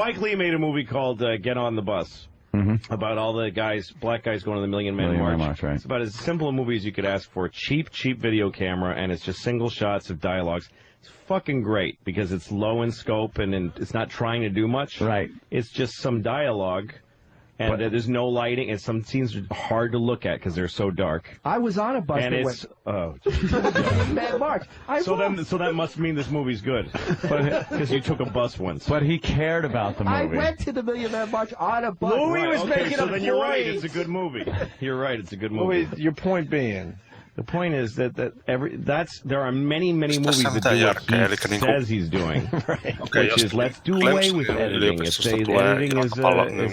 Spike Lee made a movie called Get on the Bus about all the black guys going to the Million Man March. Right. It's about as simple a movie as you could ask for. Cheap video camera, and it's just single shots of dialogues. It's fucking great because it's low in scope and it's not trying to do much. Right. It's just some dialogue. And there's no lighting, and some scenes are hard to look at because they're so dark. I was on a bus and that it's, went... Mad March. So that must mean this movie's good, because you took a bus once. But he cared about the movie. I went to the Million Man March on a bus. Louis was making a point. You're right, it's a good movie. You're right, it's a good movie. Louis, your point being... The point is that there are many movies that do what he says he's doing, which is let's do away with editing. Editing is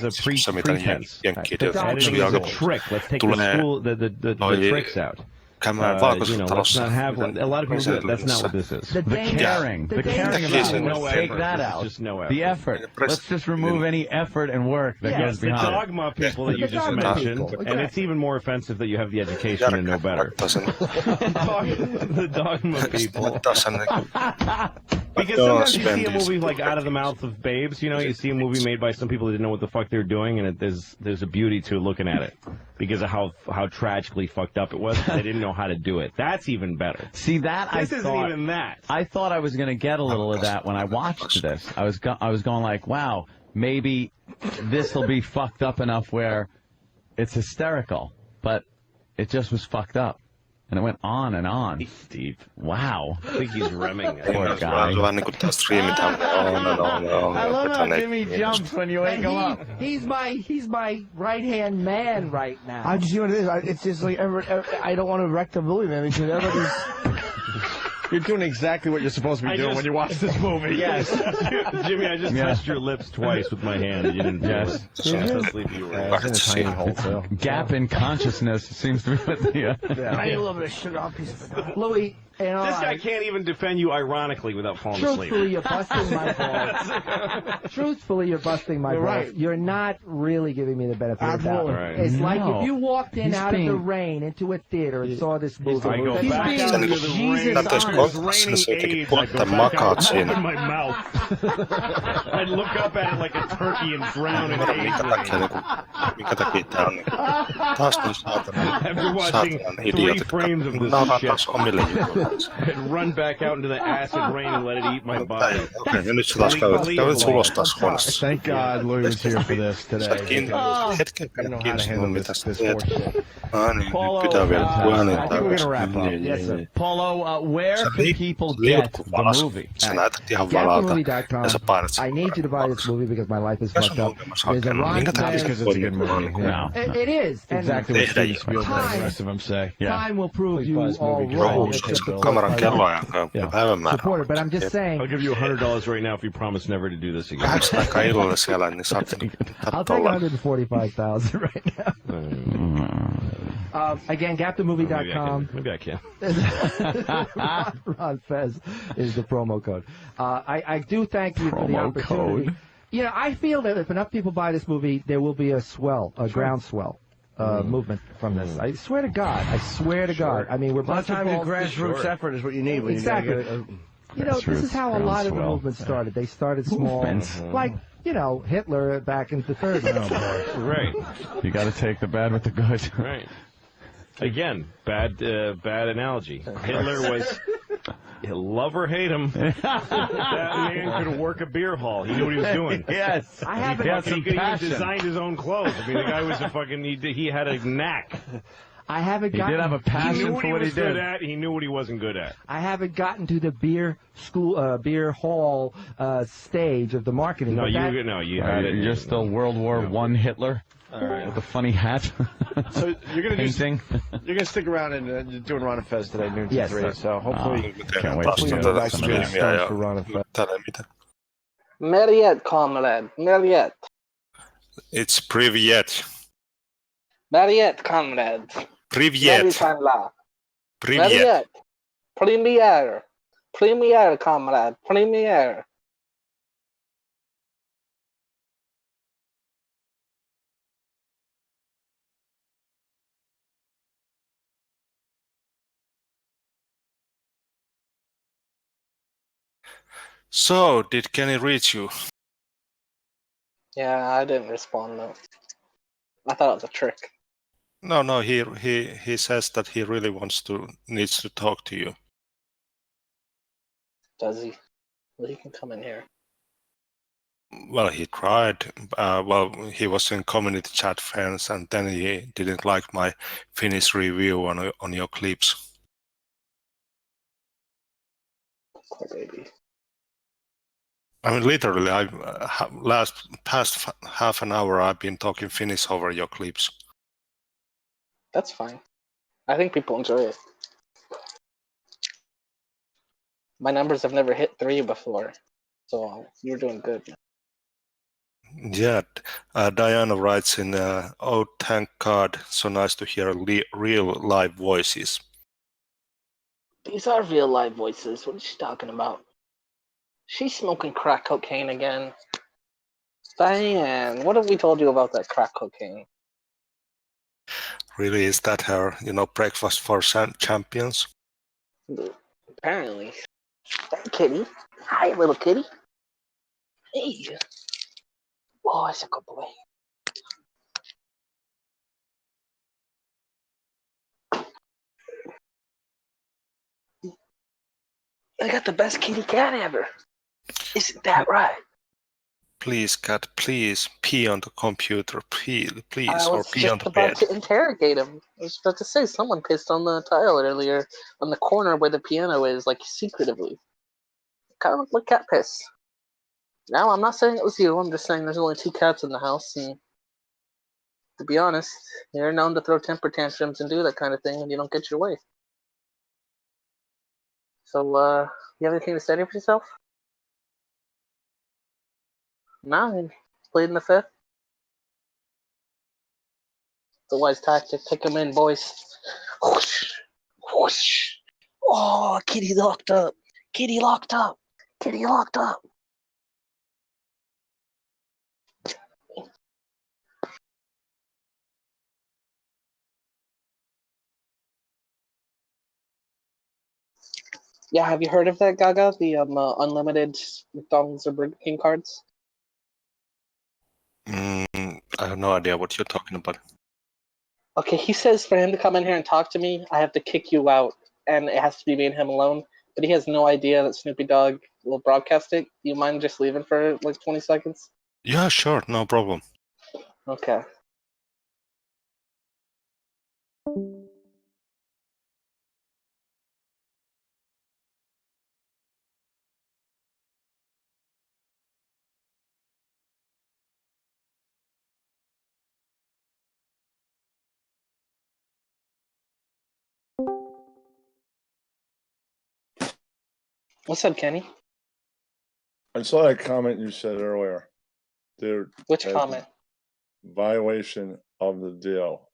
a pretense. Editing is a trick. Let's take the tricks out. Let's not have one. A lot of people do it. That's not what this is. The caring about it. Take that out. Just no effort. The effort. Let's just remove any effort and work that goes behind. The dogma people that you just mentioned, and it's even more offensive that you have the education and know better. The dogma people. Because sometimes you see a movie like Out of the Mouth of Babes, you see a movie made by some people who didn't know what the fuck they were doing, and there's a beauty to looking at it because of how tragically fucked up it was. They didn't know how to do it. That's even better. See that this isn't even that. I thought I was going to get a little of that when I watched this. I was going like, wow, maybe this will be fucked up enough where it's hysterical, but it just was fucked up. And it went on and on. Steve. Wow. I think he's remming. Poor guy. I love how Jimmy jumps when you wake him up. He's my right-hand man right now. I just see what it is. It's just like, I don't want to wreck the movie, man, because everybody's... You're doing exactly what you're supposed to be doing when you watch this movie. Yes. Jimmy, I just touched your lips twice with my hand. You didn't feel it. It's in a tiny hole, so. Gap in consciousness seems to be what the... I need a little bit of sugar on a piece of it. Louis, this guy can't even defend you ironically without falling asleep. Truthfully, you're busting my balls. Truthfully, you're busting my balls. Right. You're not really giving me the benefit of the doubt. Right. It's like if you walked in out of the rain into a theater and saw this movie. I go back out into the rain. It's raining AIDS. I go back out in my mouth. I'd look up at it like a turkey and drown in AIDS. After watching 3 frames of this shit. I'd run back out into the acid rain and let it eat my body. Thank God Louis was here for this today. I don't know how to handle this horseshit. Paulo, I think we're going to wrap up. Yes, sir. Paulo, where can people get the movie? GetTheMovie.com. I need you to buy this movie because my life is fucked up. There's a Ron Not just because it's a good movie. No. It is. Exactly what Steven Spielberg and the rest of them say. Time will prove you all movie. wrong. Support it, but I'm just saying. I'll give you $100 right now if you promise never to do this again. I'll take $145,000 right now. Again, GapTheMovie.com. Maybe I can. Ron Fez is the promo code. I do thank you for the opportunity. I feel that if enough people buy this movie, there will be a groundswell movement from this. I swear to God. God. I mean, we're sometimes a grassroots effort is what you need. Exactly. This is how a lot of the movements started. They started small, like Hitler back in the 30s. Right. You got to take the bad with the good. Right. Again, bad analogy. Hitler was, love or hate him, that man could work a beer hall. He knew what he was doing. Yes. He designed his own clothes. I mean, the guy was he had a knack. I haven't gotten... He did have a passion for what he did. He knew what he wasn't good at. I haven't gotten to the beer hall stage of the marketing. No, you had it. You're still World War I Hitler. All right. With a funny hat. So you're gonna painting. You're gonna stick around and doing Ron and Fez today, noon to 3. Sir. So hopefully, can't wait to go back to for Ron and Fez. Mariette, comrade. Mariette. It's Privyet. Mariette, comrade. Privyet. Privyet. Premiere. Premiere, comrade. Premiere. So, did Kenny reach you? Yeah, I didn't respond though. I thought it was a trick. No. He says that he really needs to talk to you. Does he? Well, he can come in here. Well, he tried. He was in community chat friends, and then he didn't like my Finnish review on your clips. Poor baby. I mean, literally, past half an hour, I've been talking Finnish over your clips. That's fine. I think people enjoy it. My numbers have never hit 3 before, so you're doing good. Yeah, Diana writes in, oh, thank God, so nice to hear real live voices. These are real live voices. What is she talking about? She's smoking crack cocaine again. Diane, what have we told you about that crack cocaine? Really, is that her, breakfast for champions? Apparently. Hey, kitty. Hi, little kitty. Hey. Oh, that's a good boy. I got the best kitty cat ever. Isn't that right? Please, cat, please pee on the computer, please, I or was pee on just the about bed. to interrogate him. I was about to say someone pissed on the tile earlier on the corner where the piano is, like secretively. Kind of looked like cat piss. Now, I'm not saying it was you. I'm just saying there's only 2 cats in the house, and to be honest, they're known to throw temper tantrums and do that kind of thing when you don't get your way. So, you have anything to say for yourself? No, you played in the 5th. It's a wise tactic. Take them in, boys. Whoosh, whoosh. Oh, kitty locked up. Kitty locked up. Kitty locked up. Yeah, have you heard of that, Gaga? The unlimited McDonald's or Burger King cards? I have no idea what you're talking about. Okay, he says for him to come in here and talk to me, I have to kick you out, and it has to be me and him alone. But he has no idea that Snoopy Dogg will broadcast it. Do you mind just leaving for like 20 seconds? Yeah, sure, no problem. Okay. What's up, Kenny? I saw that comment you said earlier, dude. Which comment? Violation of the deal.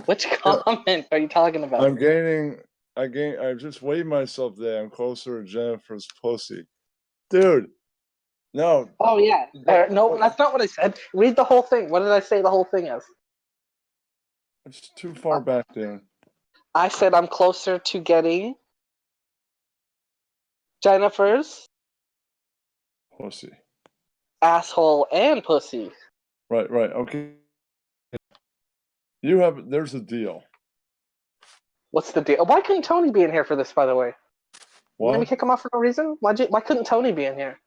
Which comment are you talking about? I just weighed myself there. I'm closer to Jennifer's pussy. Dude, no. Oh, yeah. No, that's not what I said. Read the whole thing. What did I say the whole thing is? It's too far back there. I said I'm closer to getting Jennifer's Pussy. asshole and pussy. Right, okay. There's a deal. What's the deal? Why couldn't Tony be in here for this, by the way? What? Let me kick him off for no reason? Why couldn't Tony be in here?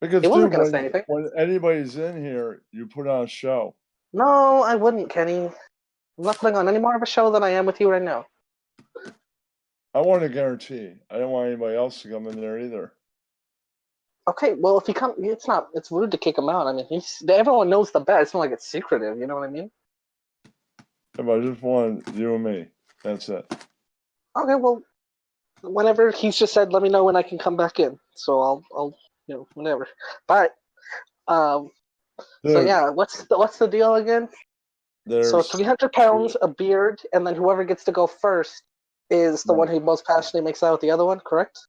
Because, he wasn't going to say anything. When anybody's in here, you put on a show. No, I wouldn't, Kenny. I'm not putting on any more of a show than I am with you right now. I want a guarantee. I don't want anybody else to come in there either. Okay, well, if he comes, it's rude to kick him out. I mean, everyone knows the bet. It's not like it's secretive, you know what I mean? Yeah, but I just want you and me. That's it. Okay, well, whenever he's just said, let me know when I can come back in. So I'll whenever. But, so yeah, what's the deal again? So 300 pounds, a beard, and then whoever gets to go first is the one who most passionately makes out with the other one, correct?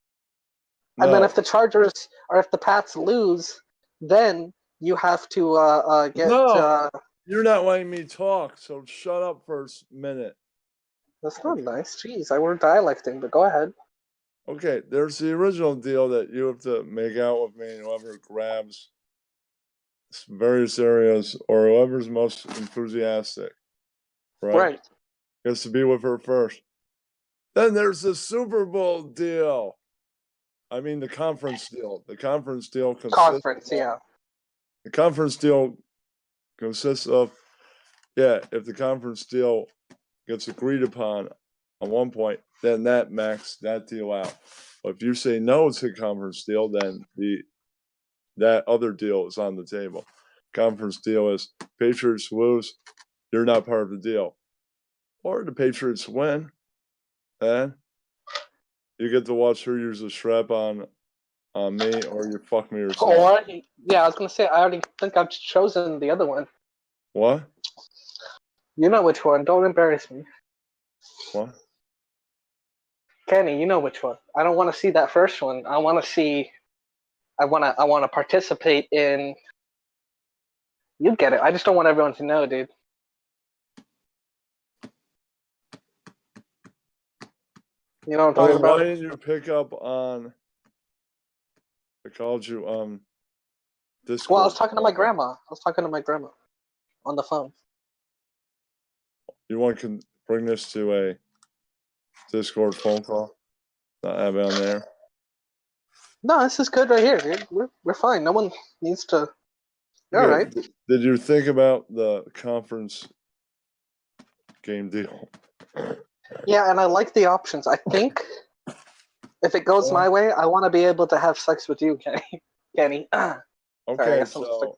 No. And then if the Chargers or if the Pats lose, then you have to get. No, you're not letting me talk. So shut up for a minute. That's not nice. Jeez, I were dialecting, but go ahead. Okay, there's the original deal that you have to make out with me, and whoever grabs various areas, or whoever's most enthusiastic, right? Gets to be with her first. Then there's the Super Bowl deal. I mean, the conference deal. The conference deal consists. The conference deal consists of, if the conference deal gets agreed upon on one point, then that maxes that deal out. But if you say no to the conference deal, then that other deal is on the table. Conference deal is Patriots lose, you're not part of the deal. Or the Patriots win, and you get to watch her use a strap on me, or you fuck me yourself. Or, I was gonna say, I already think I've chosen the other one. What? You know which one. Don't embarrass me. What? Kenny, you know which one. I don't want to see that first one. I want to participate in. You get it. I just don't want everyone to know, dude. You know what I'm talking about? Why didn't you pick up on? I called you Discord. Well, I was talking to my grandma. On the phone. You want to bring this to a Discord phone call? Not have it on there. No, this is good right here, dude. We're fine. No one needs to. You're all right. Did you think about the conference game deal? Yeah, and I like the options. I think if it goes my way, I want to be able to have sex with you, Kenny. Okay, so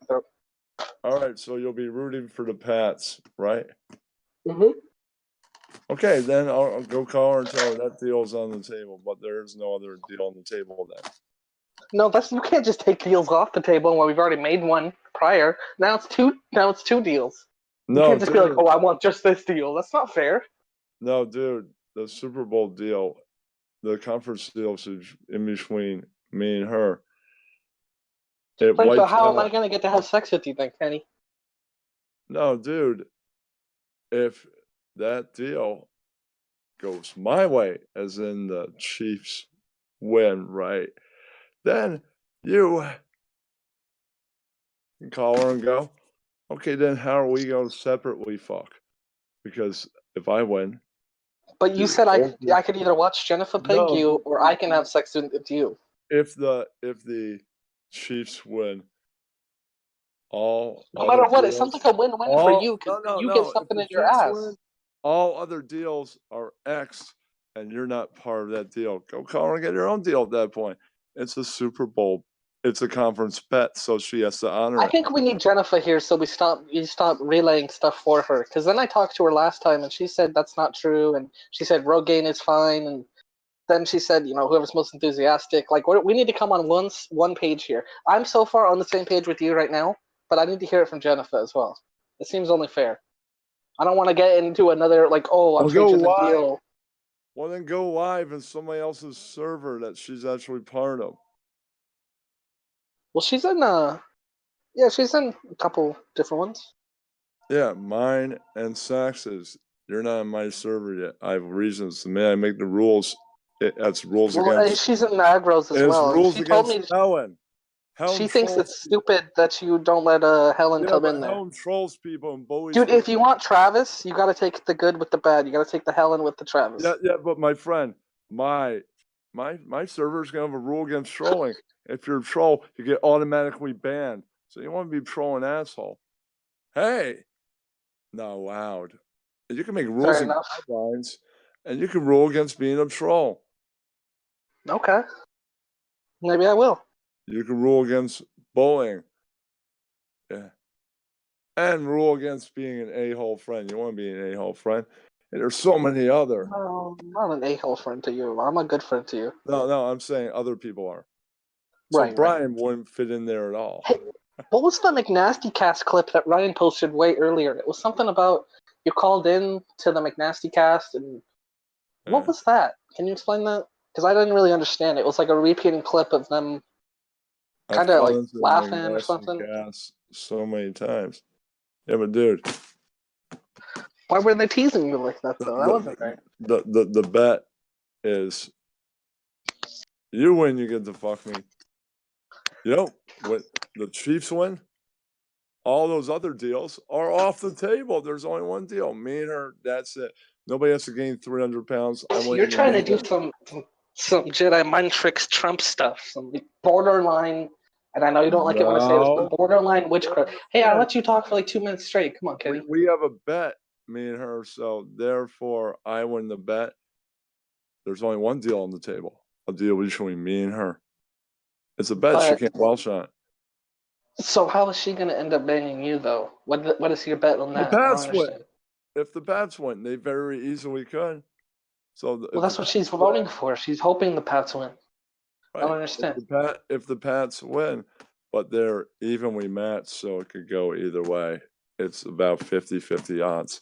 all right, so you'll be rooting for the Pats, right? Mm-hmm. Okay, then I'll go call her and tell her that deal's on the table, but there's no other deal on the table then. No, you can't just take deals off the table when we've already made one prior. Now it's two deals. You can't just be like, oh, I want just this deal. That's not fair. No, dude, the Super Bowl deal, the conference deal is in between me and her. Right, but how am I gonna get to have sex with you then, Kenny? No, dude. If that deal goes my way, as in the Chiefs win, right? Then you can call her and go, okay, then how are we going to separately fuck? Because if I win. But you said I could either watch Jennifer peg you or I can have sex with you. If the Chiefs win, no matter what, it sounds like a win-win for you because you get something in your ass. All other deals are X, and you're not part of that deal. Go call her and get your own deal at that point. It's a Super Bowl. It's a conference bet, so she has to honor it. I think we need Jennifer here so you stop relaying stuff for her. Because then I talked to her last time, and she said that's not true, and she said Rogaine is fine, and then she said, whoever's most enthusiastic. Like, we need to come on one page here. I'm so far on the same page with you right now, but I need to hear it from Jennifer as well. It seems only fair. I don't want to get into another, I'm changing the deal. Well, then go live in somebody else's server that she's actually part of. Well, she's in she's in a couple different ones. Yeah, mine and Sax's. You're not on my server yet. I have reasons. The minute I make the rules, that's rules against. She's in Agro's as well. Rules against Helen. She thinks it's stupid that you don't let Helen come in there. Helen trolls people and bullies. Dude, if you want Travis, you got to take the good with the bad. You got to take the Helen with the Travis. Yeah, but my friend, my server is gonna have a rule against trolling. If you're a troll, you get automatically banned. So you want to be trolling asshole. Hey, not allowed. You can make rules and guidelines, and you can rule against being a troll. Okay. Maybe I will. You can rule against bullying. Yeah. And rule against being an a-hole friend. You want to be an a-hole friend. And there's so many other. No, I'm not an a-hole friend to you. I'm a good friend to you. No, I'm saying other people are. So Brian wouldn't fit in there at all. Hey, what was the McNasty Cast clip that Ryan posted way earlier? It was something about you called in to the McNasty Cast, and what was that? Can you explain that? Because I didn't really understand. It was like a repeating clip of them kind of like laughing or something. So many times. Yeah, but dude. Why were they teasing you like that though? That wasn't right. The bet is you win, you get to fuck me. When the Chiefs win, all those other deals are off the table. There's only one deal. Me and her, that's it. Nobody has to gain 300 pounds. You're trying to do some Jedi mind tricks Trump stuff, some borderline, and I know you don't like it when I say this, but borderline witchcraft. Hey, I let you talk for like 2 minutes straight. Come on, Kenny. We have a bet, me and her, so therefore I win the bet. There's only one deal on the table, a deal between me and her. It's a bet. She can't welch on it. So how is she going to end up banging you, though? What is your bet on that? The Pats win. If the Pats win, they very easily could. So well, that's what she's voting for. She's hoping the Pats win. Right. I don't understand. If the Pats win, but they're evenly matched, so it could go either way. It's about 50-50 odds.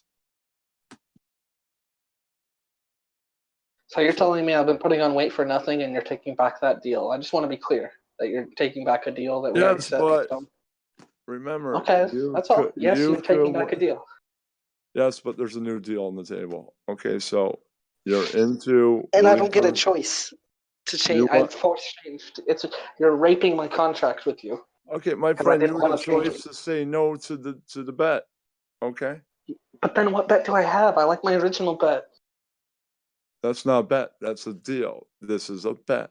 So you're telling me I've been putting on weight for nothing, and you're taking back that deal? I just want to be clear that you're taking back a deal that we already set. But remember, okay, that's all. Yes, you're taking back a deal. Yes, but there's a new deal on the table. Okay, so you're into, and I don't get a choice to change. I force changed. You're raping my contract with you. Okay, my friend, you have a choice to say no to the bet. Okay. But then what bet do I have? I like my original bet. That's not a bet. That's a deal. This is a bet.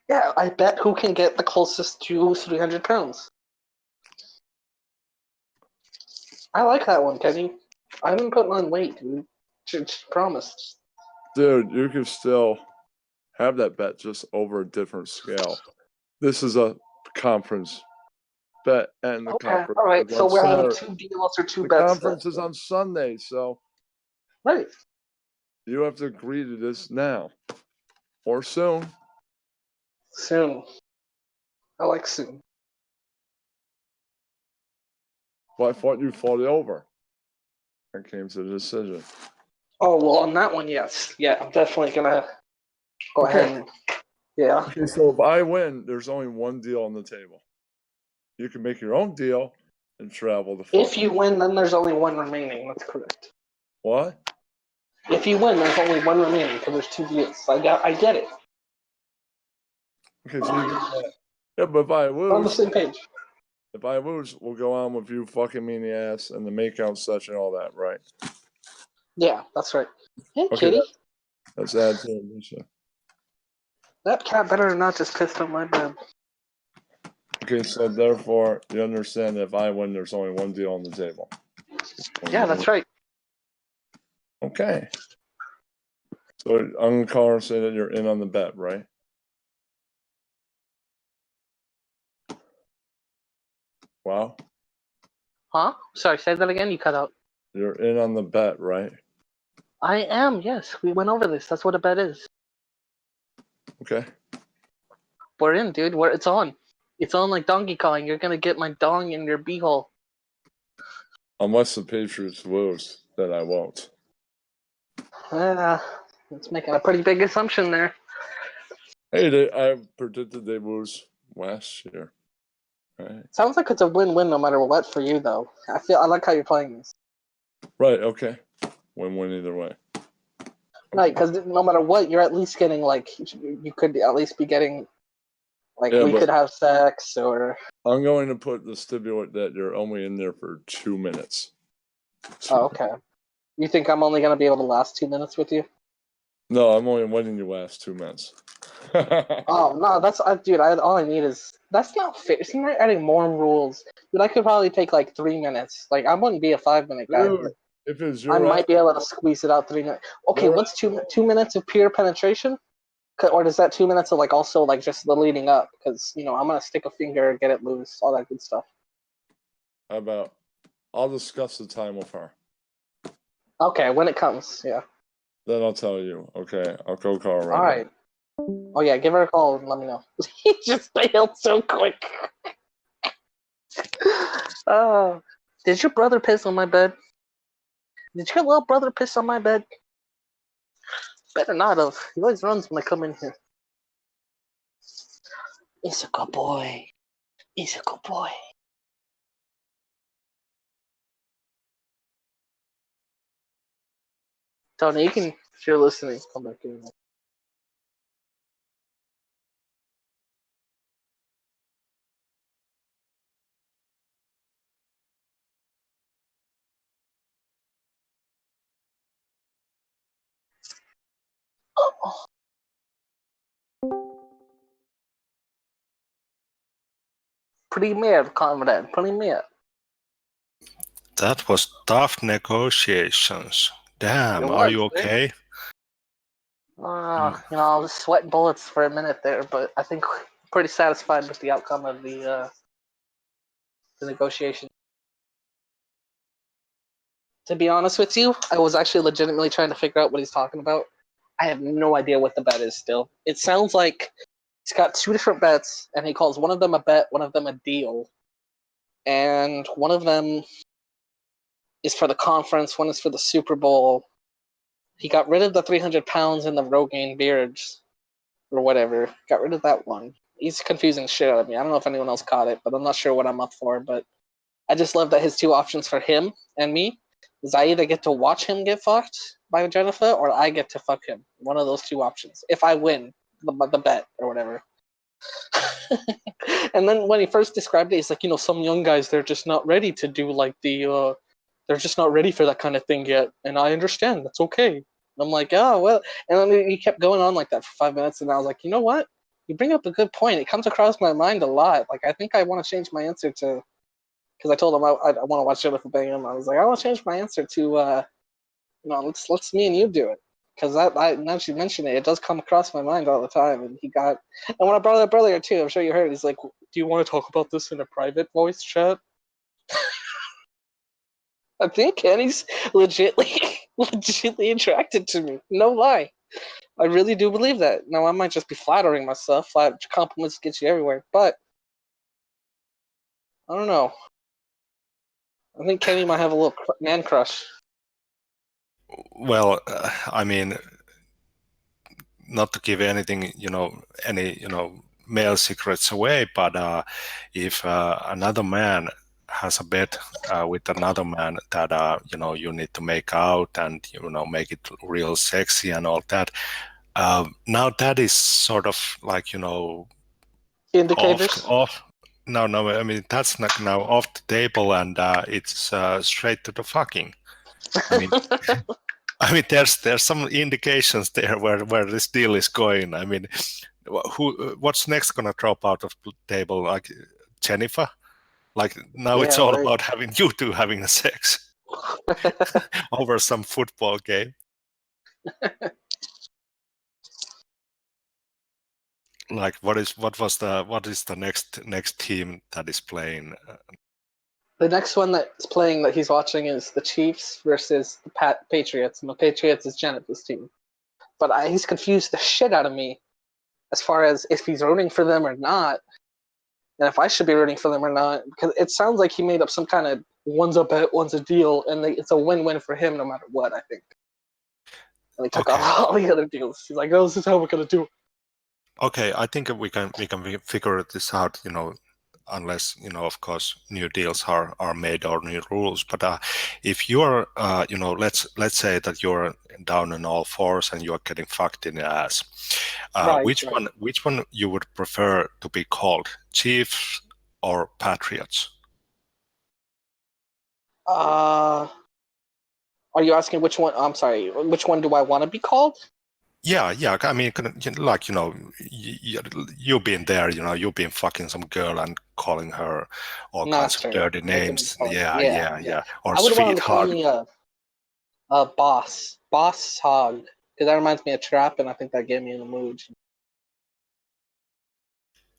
Yeah, I bet who can get the closest to 300 pounds. I like that one, Kenny. I've been putting on weight, dude. Just promised. Dude, you can still have that bet just over a different scale. This is a conference bet, and the conference. All right. So we're having 2 deals or 2 bets. The conference is on Sunday, so. Right. You have to agree to this now, or soon. Soon. I like soon. Well, I thought you fought it over. I came to the decision. Oh, well, on that one, yes. Yeah, I'm definitely going to go ahead and, yeah. Okay, so if I win, there's only one deal on the table. You can make your own deal and travel the fuck. If you win, then there's only one remaining. That's correct. What? If you win, there's only one remaining because there's 2 deals. I get it. Okay, so you get that. Yeah, but if I lose, we're on the same page. If I lose, we'll go on with you fucking me in the ass and the makeout session, all that, right? Yeah, that's right. Hey, okay, kitty. Let's add to it, Misha. That cat better not just pissed on my bed. Okay, so therefore, you understand that if I win, there's only one deal on the table. Yeah, that's right. Okay. So I'm going to call her and say that you're in on the bet, right? Wow. Huh? Sorry, say that again. You cut out. You're in on the bet, right? I am, yes. We went over this. That's what a bet is. Okay. We're in, dude. It's on. It's on like Donkey Kong. You're going to get my dong in your beehole. Unless the Patriots lose, then I won't. That's making a pretty big assumption there. Hey, I predicted they lose last year. Right. Sounds like it's a win-win no matter what for you, though. I like how you're playing this. Right, okay. Win-win either way. Okay. Right, because no matter what, you're at least getting, like, you could at least be getting, like, we could have sex, or... I'm going to put the stipulate that you're only in there for 2 minutes. Oh, okay. You think I'm only going to be able to last 2 minutes with you? No, I'm only letting you last 2 minutes. Oh, no, that's... dude, all I need is... That's not fair. See, you're adding more rules. Dude, I could probably take, like, 3 minutes. Like, I wouldn't be a 5-minute guy. Dude, if it's your I might be able to squeeze it out 3 minutes. Okay, what's 2 minutes of pure penetration? Or does that 2 minutes of, like, also, like, just the leading up? Because, you know, I'm going to stick a finger, get it loose, all that good stuff. How about... I'll discuss the time with her. Okay, when it comes, yeah. Then I'll tell you. Okay, I'll go call her right now. All right. Oh, yeah, give her a call and let me know. He just failed so quick. Did your brother piss on my bed? Did your little brother piss on my bed? Better not have. He always runs when I come in here. He's a good boy. He's a good boy. Tony, you can, if you're listening, come back in. Premier, comrade, premier. That was tough negotiations. Damn, are you okay? I was sweating bullets for a minute there, but I think pretty satisfied with the outcome of the negotiation. To be honest with you, I was actually legitimately trying to figure out what he's talking about. I have no idea what the bet is still. It sounds like he's got two different bets, and he calls one of them a bet, one of them a deal. And one of them is for the conference, one is for the Super Bowl. He got rid of the 300 pounds in the Rogaine beards, or whatever. Got rid of that one. He's confusing shit out of me. I don't know if anyone else caught it, but I'm not sure what I'm up for. But I just love that his two options for him and me is I either get to watch him get fucked by Jennifer or I get to fuck him. One of those two options. If I win the bet or whatever. And then when he first described it, he's like, some young guys, they're just not ready to do like they're just not ready for that kind of thing yet. And I understand. That's okay. And I'm like, oh, well. And then he kept going on like that for 5 minutes. And I was like, you know what? You bring up a good point. It comes across my mind a lot. Like, I think I want to change my answer to, because I told him I want to watch Jennifer Bingham. I was like, I want to change my answer to, let's me and you do it. Because now that you mention it, it does come across my mind all the time. And when I brought it up earlier too, I'm sure you heard, he's like, do you want to talk about this in a private voice chat? I think Kenny's legitimately attracted to me. No lie. I really do believe that. Now, I might just be flattering myself. Compliments get you everywhere. But, I don't know. I think Kenny might have a little man crush. Well, I mean, not to give anything, any, male secrets away, but if another man has a bet with another man that you need to make out and make it real sexy and all that, now that is sort of like indicators off. No, I mean that's not now off the table, and it's straight to the fucking. I mean, there's some indications there where this deal is going. I mean, what's next gonna drop out of the table? Like Jennifer? Like now it's all about having you two having a sex over some football game. Like what is the next team that is playing? The next one that's playing that he's watching is the Chiefs versus the Patriots, and the Patriots is Jennifer's team. But he's confused the shit out of me as far as if he's rooting for them or not, and if I should be rooting for them or not, because it sounds like he made up some kind of one's a bet, one's a deal, and it's a win-win for him no matter what, I think. And he took off all the other deals. He's like, no, this is how we're going to do it. Okay, I think we can figure this out, unless, of course, new deals are made or new rules. But if you're, let's say that you're down on all fours and you're getting fucked in the ass, which one you would prefer to be called, Chiefs or Patriots? Are you asking which one? I'm sorry, which one do I want to be called? Yeah. I mean, like, you've been there, you've been fucking some girl and calling her all kinds of dirty names. Yeah. Or I would want to call sweetheart. me a boss hog, because that reminds me of Trap, and I think that gave me in the mood.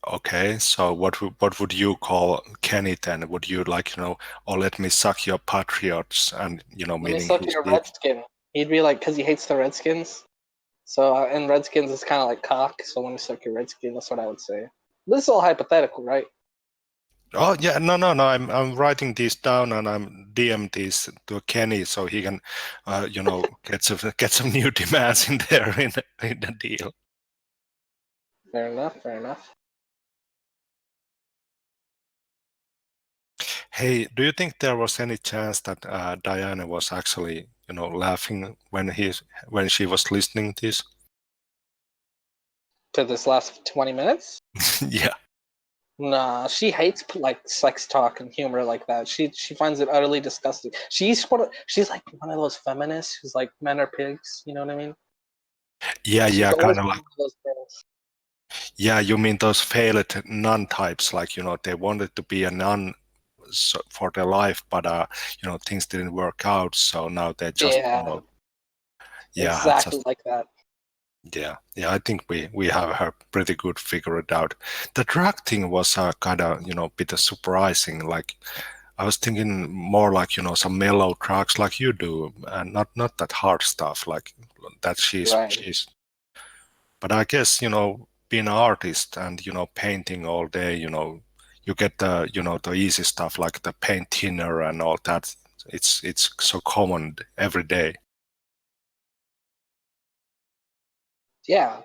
Okay, so what would you call Kenny then? Would you like, or let me suck your Patriots and, Let meaning me suck your Redskin. He'd be like, because he hates the Redskins. So, and Redskins is kind of like cock, so let me suck your Redskin. That's what I would say. This is all hypothetical, right? Oh yeah, no. I'm writing these down and I'm DM these to Kenny so he can, get some new demands in there in the deal. Fair enough. Hey, do you think there was any chance that Diana was actually, laughing when she was listening to this? To this last 20 minutes? Yeah. Nah, she hates like sex talk and humor like that. She finds it utterly disgusting. She's like one of those feminists who's like men are pigs. You know what I mean? Yeah, always kind of been like. one of those girls. Yeah, you mean those failed nun types, like, they wanted to be a nun for their life, but, things didn't work out, so now they just, Yeah, yeah, exactly just, like that. yeah, I think we have her pretty good figured out. The drug thing was kind of, bit surprising, like, I was thinking more like, some mellow drugs like you do, and not that hard stuff like that Right. she's. But I guess, being an artist and, painting all day, you get the easy stuff like the paint thinner and all that. It's so common every day. Yeah.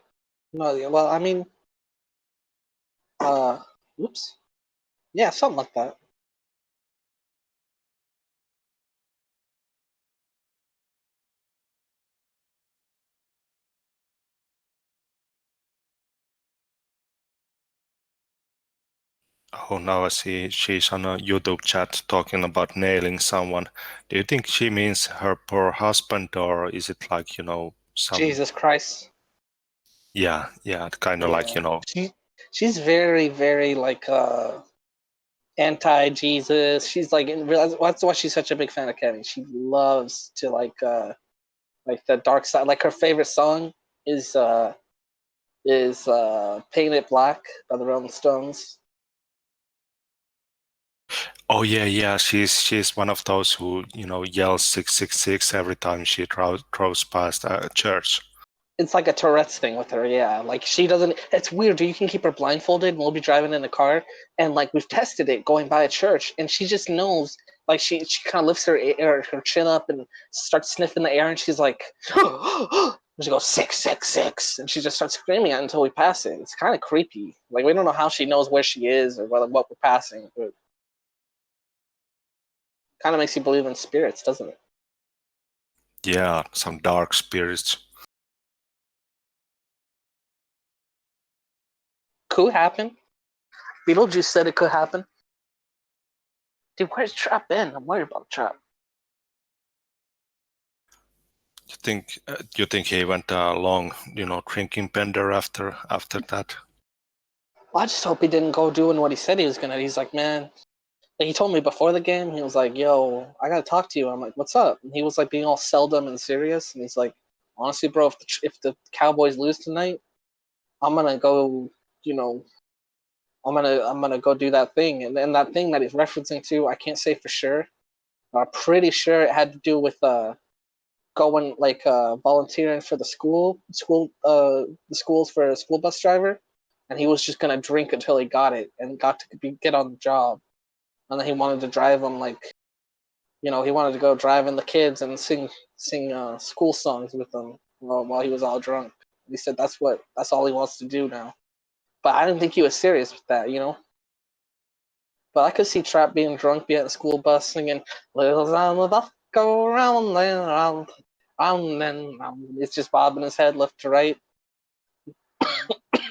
No, well, I mean, oops. Yeah, something like that. Oh, now I see she's on a YouTube chat talking about nailing someone. Do you think she means her poor husband, or is it like, some, Jesus Christ. yeah, kind of like, Yeah. She's very, very like anti-Jesus. She's like that's why she's such a big fan of Kenny. She loves to like the dark side. Like her favorite song is Paint It Black by the Rolling Stones. oh yeah, she's one of those who, yells 666 every time she throws past a church. It's like a Tourette's thing with her, yeah. Like she doesn't. It's weird. You can keep her blindfolded, and we'll be driving in the car, and like we've tested it going by a church, and she just knows. Like she kind of lifts her chin up and starts sniffing the air, and she's like, she goes 666, and she just starts screaming it until we pass it. It's kind of creepy. Like we don't know how she knows where she is or what we're passing, but kind of makes you believe in spirits, doesn't it? Yeah, some dark spirits. Could happen. Beetlejuice said it could happen. Dude, where's Trap been? I'm worried about Trap. You think he went a long, drinking bender after that? Well, I just hope he didn't go doing what he said he was gonna. He's like, man, like he told me before the game, he was like, yo, I gotta talk to you. I'm like, what's up? And he was like being all seldom and serious, and he's like, honestly, bro, if the Cowboys lose tonight, I'm gonna go, you know, I'm gonna go do that thing, and that thing that he's referencing to, I can't say for sure. I'm pretty sure it had to do with going like volunteering for the schools for a school bus driver, and he was just gonna drink until he got it and got to get on the job, and then he wanted to drive them like he wanted to go driving the kids and sing school songs with them while he was all drunk. He said that's all he wants to do now. But I didn't think he was serious with that. But I could see Trap being drunk, be at the school bus singing "Little Round the Buck, go round and round, round and round." It's just bobbing his head left to right.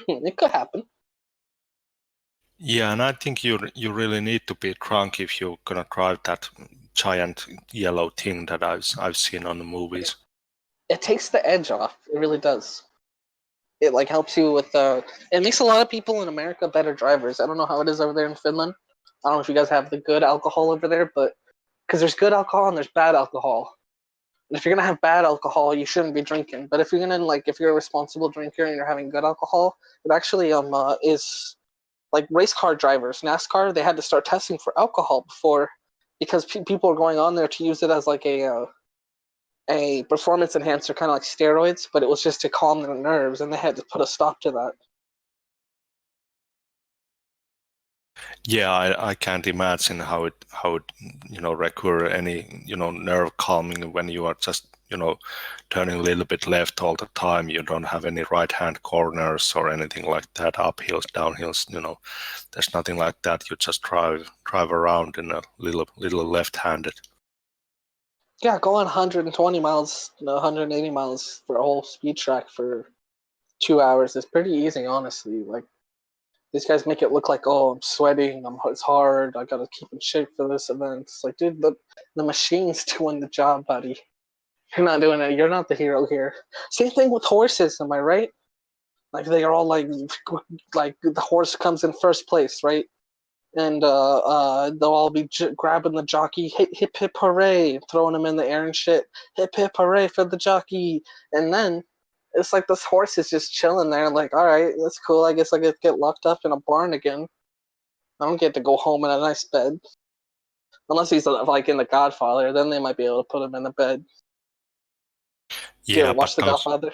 It could happen. Yeah, and I think you really need to be drunk if you're gonna drive that giant yellow thing that I've seen on the movies. It takes the edge off. It really does. It like helps you with it makes a lot of people in America better drivers. I don't know how it is over there in Finland. I don't know if you guys have the good alcohol over there, but because there's good alcohol and there's bad alcohol. And if you're gonna have bad alcohol, you shouldn't be drinking. But if you're a responsible drinker and you're having good alcohol, it actually is like race car drivers, NASCAR. They had to start testing for alcohol before because people are going on there to use it as like a performance enhancer, kind of like steroids, but it was just to calm their nerves, and they had to put a stop to that. Yeah, I can't imagine how it require any nerve calming when you are just turning a little bit left all the time. You don't have any right hand corners or anything like that, uphills, downhills. There's nothing like that. You just drive around in a little left-handed. Yeah, going 120 miles, 180 miles for a whole speed track for 2 hours is pretty easy, honestly. Like these guys make it look like, oh, I'm sweating, it's hard, I gotta keep in shape for this event. It's like, dude, the machine's doing the job, buddy. You're not doing it. You're not the hero here. Same thing with horses, am I right? Like they are all like the horse comes in first place, right? And they'll all be grabbing the jockey, hip hip hooray, throwing him in the air and shit. Hip hip hooray for the jockey. And then it's like this horse is just chilling there, like, all right, that's cool. I guess I get locked up in a barn again. I don't get to go home in a nice bed. Unless he's like in The Godfather, then they might be able to put him in a bed. You ever watch The Godfather?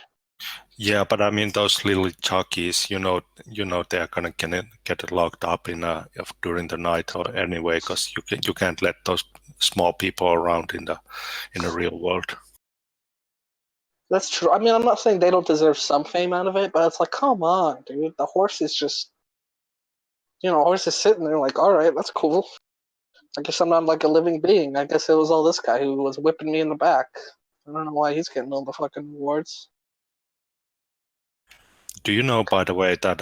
Yeah, but I mean those little jockeys, they are gonna get locked up during the night or anyway, because you can't let those small people around in the real world. That's true. I mean, I'm not saying they don't deserve some fame out of it, but it's like, come on, dude. The horse is just, horse is sitting there like, all right, that's cool. I guess I'm not like a living being. I guess it was all this guy who was whipping me in the back. I don't know why he's getting all the fucking awards. Do you know, by the way, that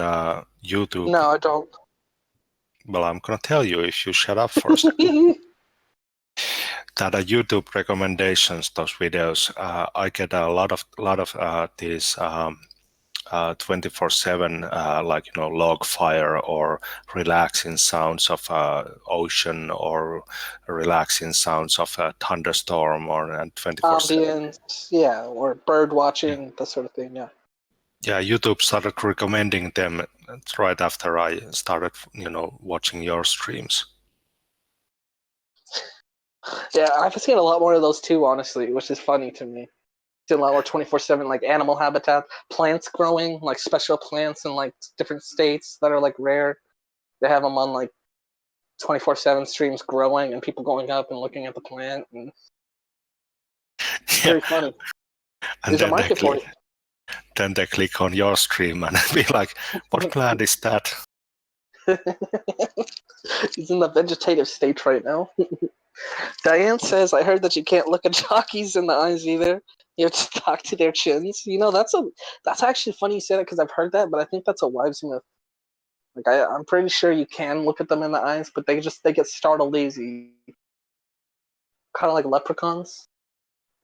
YouTube... No, I don't. Well, I'm gonna tell you if you shut up for a second. That YouTube recommendations, those videos, I get a lot of these 24/7 log fire or relaxing sounds of ocean or relaxing sounds of a thunderstorm or 24/7 ambience, yeah, or bird watching, that sort of thing. Yeah, YouTube started recommending them right after I started watching your streams. Yeah, I've seen a lot more of those too, honestly, which is funny to me. A lot more 24/7 like animal habitat, plants growing, like special plants in like different states that are like rare. They have them on like 24/7 streams growing and people going up and looking at the plant, and it's very funny. And there's a market for it. Then they click on your stream and be like, what plant is that? He's in the vegetative state right now. Diane says, I heard that you can't look at jockeys in the eyes either. You have to talk to their chins. That's actually funny you say that, because I've heard that, but I think that's a wives' myth. Like I'm pretty sure you can look at them in the eyes, but they get startled easy. Kind of like leprechauns.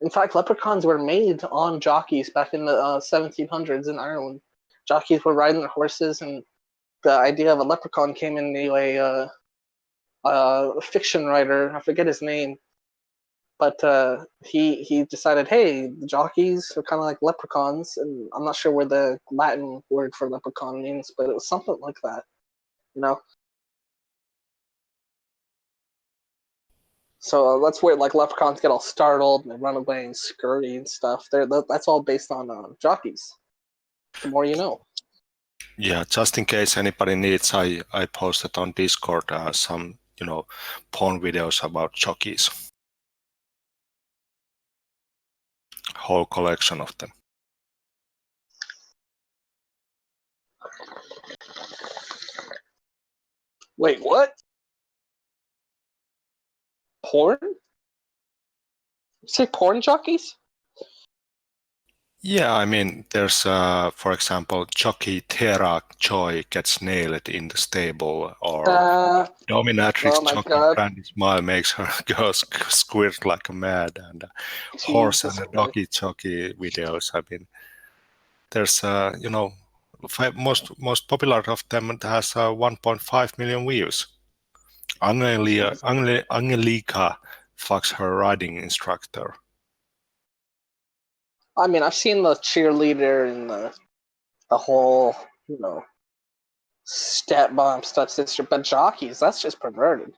In fact, leprechauns were made on jockeys back in the 1700s in Ireland. Jockeys were riding their horses, and the idea of a leprechaun came into a fiction writer. I forget his name. But he decided, hey, the jockeys are kind of like leprechauns, and I'm not sure where the Latin word for leprechaun means, but it was something like that, So that's where like leprechauns get all startled and they run away and scurry and stuff. That's all based on jockeys. The more you know. Yeah, just in case anybody needs, I posted on Discord some porn videos about jockeys. Whole collection of them. Wait, what? Porn? You say porn jockeys? Yeah, I mean, there's, for example, jockey Tara Joy gets nailed in the stable, or dominatrix jockey Brandy Smile makes her girls squirt like a mad, and horse and a doggy jockey videos. I mean, there's, most popular of them has 1.5 million views. Angelica fucks her riding instructor. I mean, I've seen the cheerleader and the whole, step-mom, step-sister, but jockeys, that's just perverted.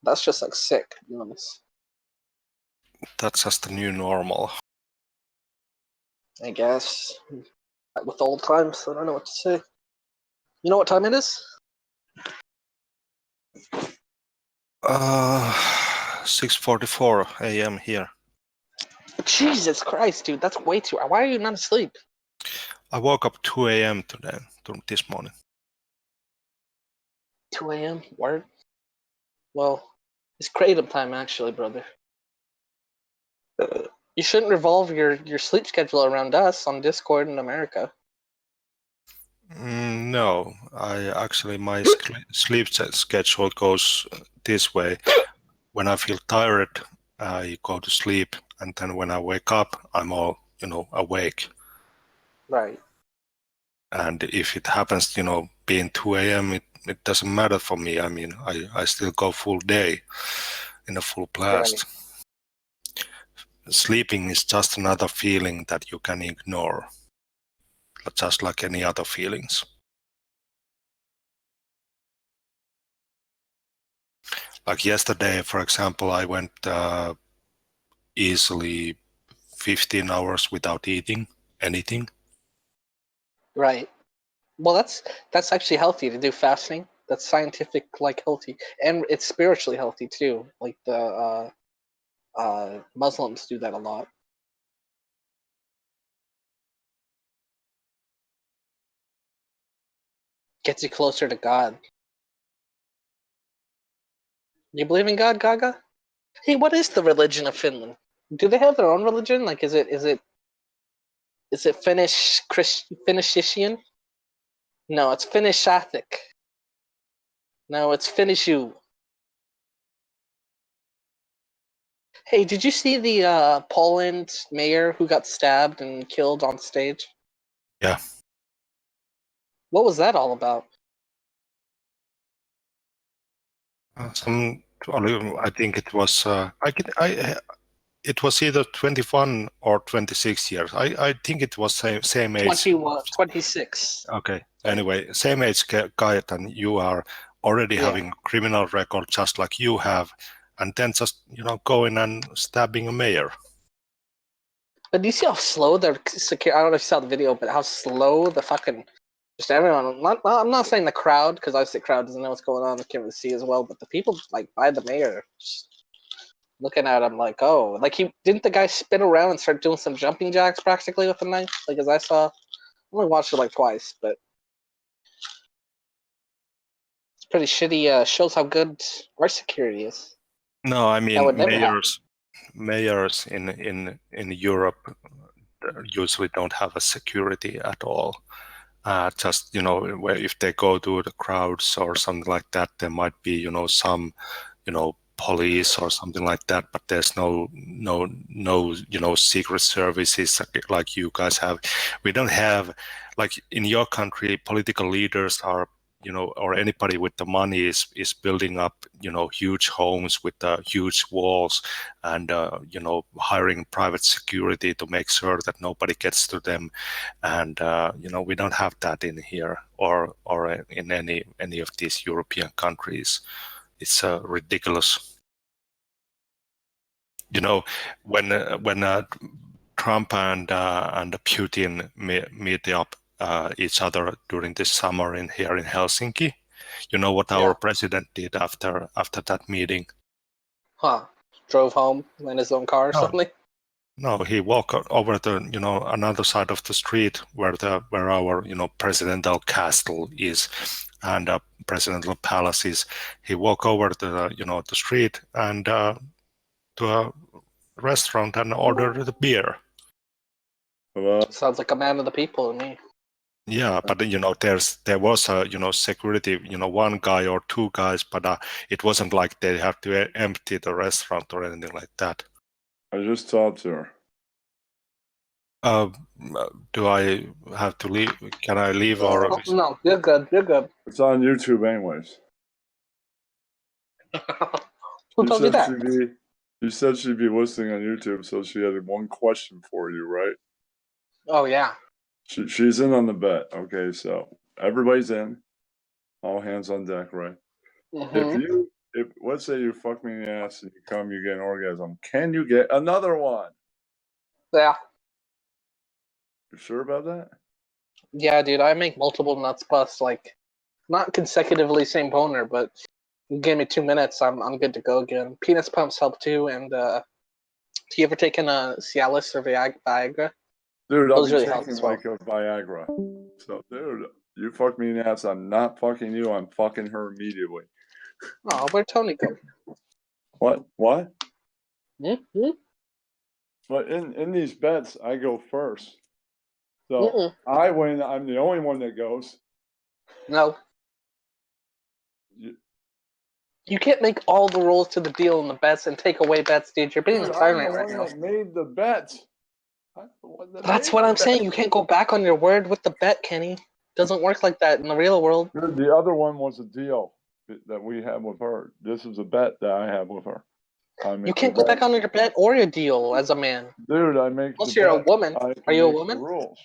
That's just like sick, to be honest. That's just the new normal. I guess. With old times, I don't know what to say. You know what time it is? 6:44 a.m. here. Jesus Christ, dude, that's way too... Why are you not asleep? I woke up 2 a.m. this morning. 2 a.m.? Word? Well, it's kratom time, actually, brother. You shouldn't revolve your sleep schedule around us on Discord in America. No, my sleep schedule goes this way. When I feel tired I go to sleep, and then when I wake up, I'm all, awake. Right. And if it happens, being 2 a.m., it doesn't matter for me. I mean, I still go full day in a full blast. Right. Sleeping is just another feeling that you can ignore, just like any other feelings. Like yesterday, for example, I went easily 15 hours without eating anything. Right. Well, that's actually healthy to do fasting. That's scientific, like, healthy, and it's spiritually healthy too. Like the Muslims do that a lot. Gets you closer to God. You believe in God, Gaga? Hey, what is the religion of Finland? Do they have their own religion? Like, is it Finnish Finnishian? No, it's Finnishathic. No, it's Finnishu. Hey, did you see the Poland mayor who got stabbed and killed on stage? Yeah. What was that all about? I think it was. It was either 21 or 26 years. I think it was same age. 26. Okay. Anyway, same age guy than you are, already having criminal record just like you have, and then just going and stabbing a mayor. But do you see how slow they're secure? I don't know if you saw the video, but how slow the fucking just everyone. I'm not saying the crowd, because obviously the crowd doesn't know what's going on. They can't really see as well. But the people like by the mayor, just looking at him like, oh, like he didn't the guy spin around and start doing some jumping jacks practically with the knife, like as I saw. I only watched it like twice, but it's pretty shitty. Shows how good our security is. No, I mean That would never mayors in Europe usually don't have a security at all. Just where if they go to the crowds or something like that, there might be some police or something like that, but there's no secret services like you guys have. We don't have, like in your country, political leaders are or anybody with the money is building up huge homes with huge walls and hiring private security to make sure that nobody gets to them, and we don't have that in here or in any of these European countries. It's ridiculous. When Trump and Putin meet up each other during this summer here in Helsinki, you know what our president did after that meeting? Huh? Drove home in his own car or something? No, he walked over to another side of the street where our presidential castle is and presidential palace is. He walked over to the street and to a restaurant and ordered the beer. Sounds like a man of the people to me. Yeah, but there was a security, one guy or two guys, but it wasn't like they have to empty the restaurant or anything like that. I just talked to her. Do I have to leave? Can I leave or? No, you're good. You're good. It's on YouTube, anyways. Who told you that? You said she'd be listening on YouTube, so she had one question for you, right? Oh yeah. She's in on the bet. Okay, so everybody's in. All hands on deck, right? Mm-hmm. If let's say you fuck me in the ass and you get an orgasm, can you get another one? Yeah. You sure about that? Yeah, dude. I make multiple nuts busts, like not consecutively same boner, but you give me 2 minutes, I'm good to go again. Penis pumps help too, and do you ever taken a Cialis or Viagra? Dude, I'll be really taking like a Viagra. So, dude, you fuck me in the ass, I'm not fucking you, I'm fucking her immediately. Oh, where'd Tony go? What? Mm-hmm. But in these bets, I go first. So I win, I'm the only one that goes. No. You can't make all the rules to the deal and the bets and take away bets, dude. You're being a tyrant right now. That made the bets. That's what I'm saying. You can't go back on your word with the bet, Kenny. Doesn't work like that in the real world. Dude, the other one was a deal that we had with her. This is a bet that I have with her. You can't go back on your bet or your deal as a man. Dude, I make Unless the you're bet. a woman. Are you a woman? The rules.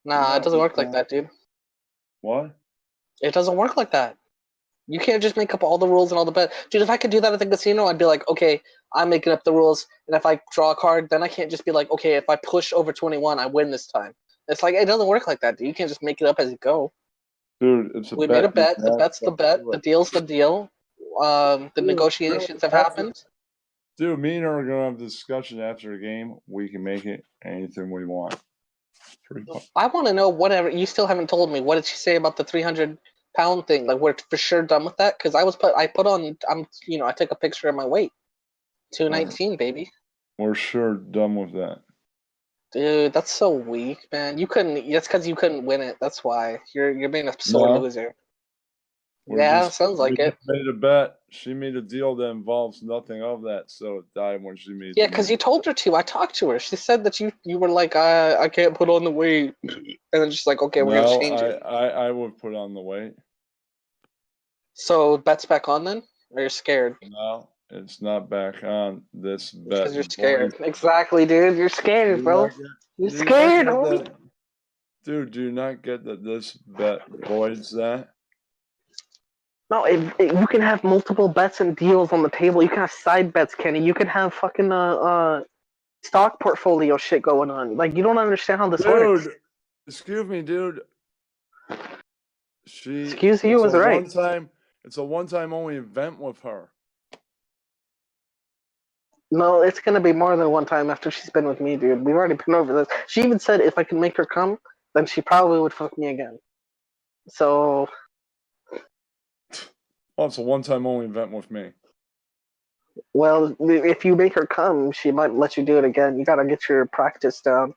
Nah, it doesn't work like that, dude. What? It doesn't work like that. You can't just make up all the rules and all the bets. Dude, if I could do that at the casino, I'd be like, okay, I'm making up the rules. And if I draw a card, then I can't just be like, okay, if I push over 21, I win this time. It's like, it doesn't work like that, dude. You can't just make it up as you go. Dude, it's a bet. We made a bet. The bet's the bet. The deal's the deal. The negotiations have happened. Dude, me and her are going to have a discussion after the game. We can make it anything we want. I want to know whatever. You still haven't told me. What did she say about the 300-pound thing? Like, we're for sure done with that? Because I put on, I took a picture of my weight. 219, baby. We're sure done with that. Dude, that's so weak, man. You couldn't. That's because you couldn't win it. That's why you're being a sore loser. Sounds like it. Made a bet. She made a deal that involves nothing of that, so it died when she made. Yeah, because you told her to. I talked to her. She said that you were like, I can't put on the weight, and then she's like, okay, we're gonna change it. I would put on the weight. So bet's back on then, or you're scared? No, it's not back on. This bet. Because you're scared. Exactly, dude. You're scared, bro. You're scared, homie. Dude, do you not get that this bet voids that? No, you can have multiple bets and deals on the table. You can have side bets, Kenny. You can have fucking stock portfolio shit going on. Like, you don't understand how this works. Dude, excuse me, dude. Excuse you was right. It's a one-time only event with her. No, it's gonna be more than one time after she's been with me, dude. We've already been over this. She even said if I can make her come, then she probably would fuck me again. So. Well, it's a one-time only event with me. Well, if you make her come, she might let you do it again. You gotta get your practice down.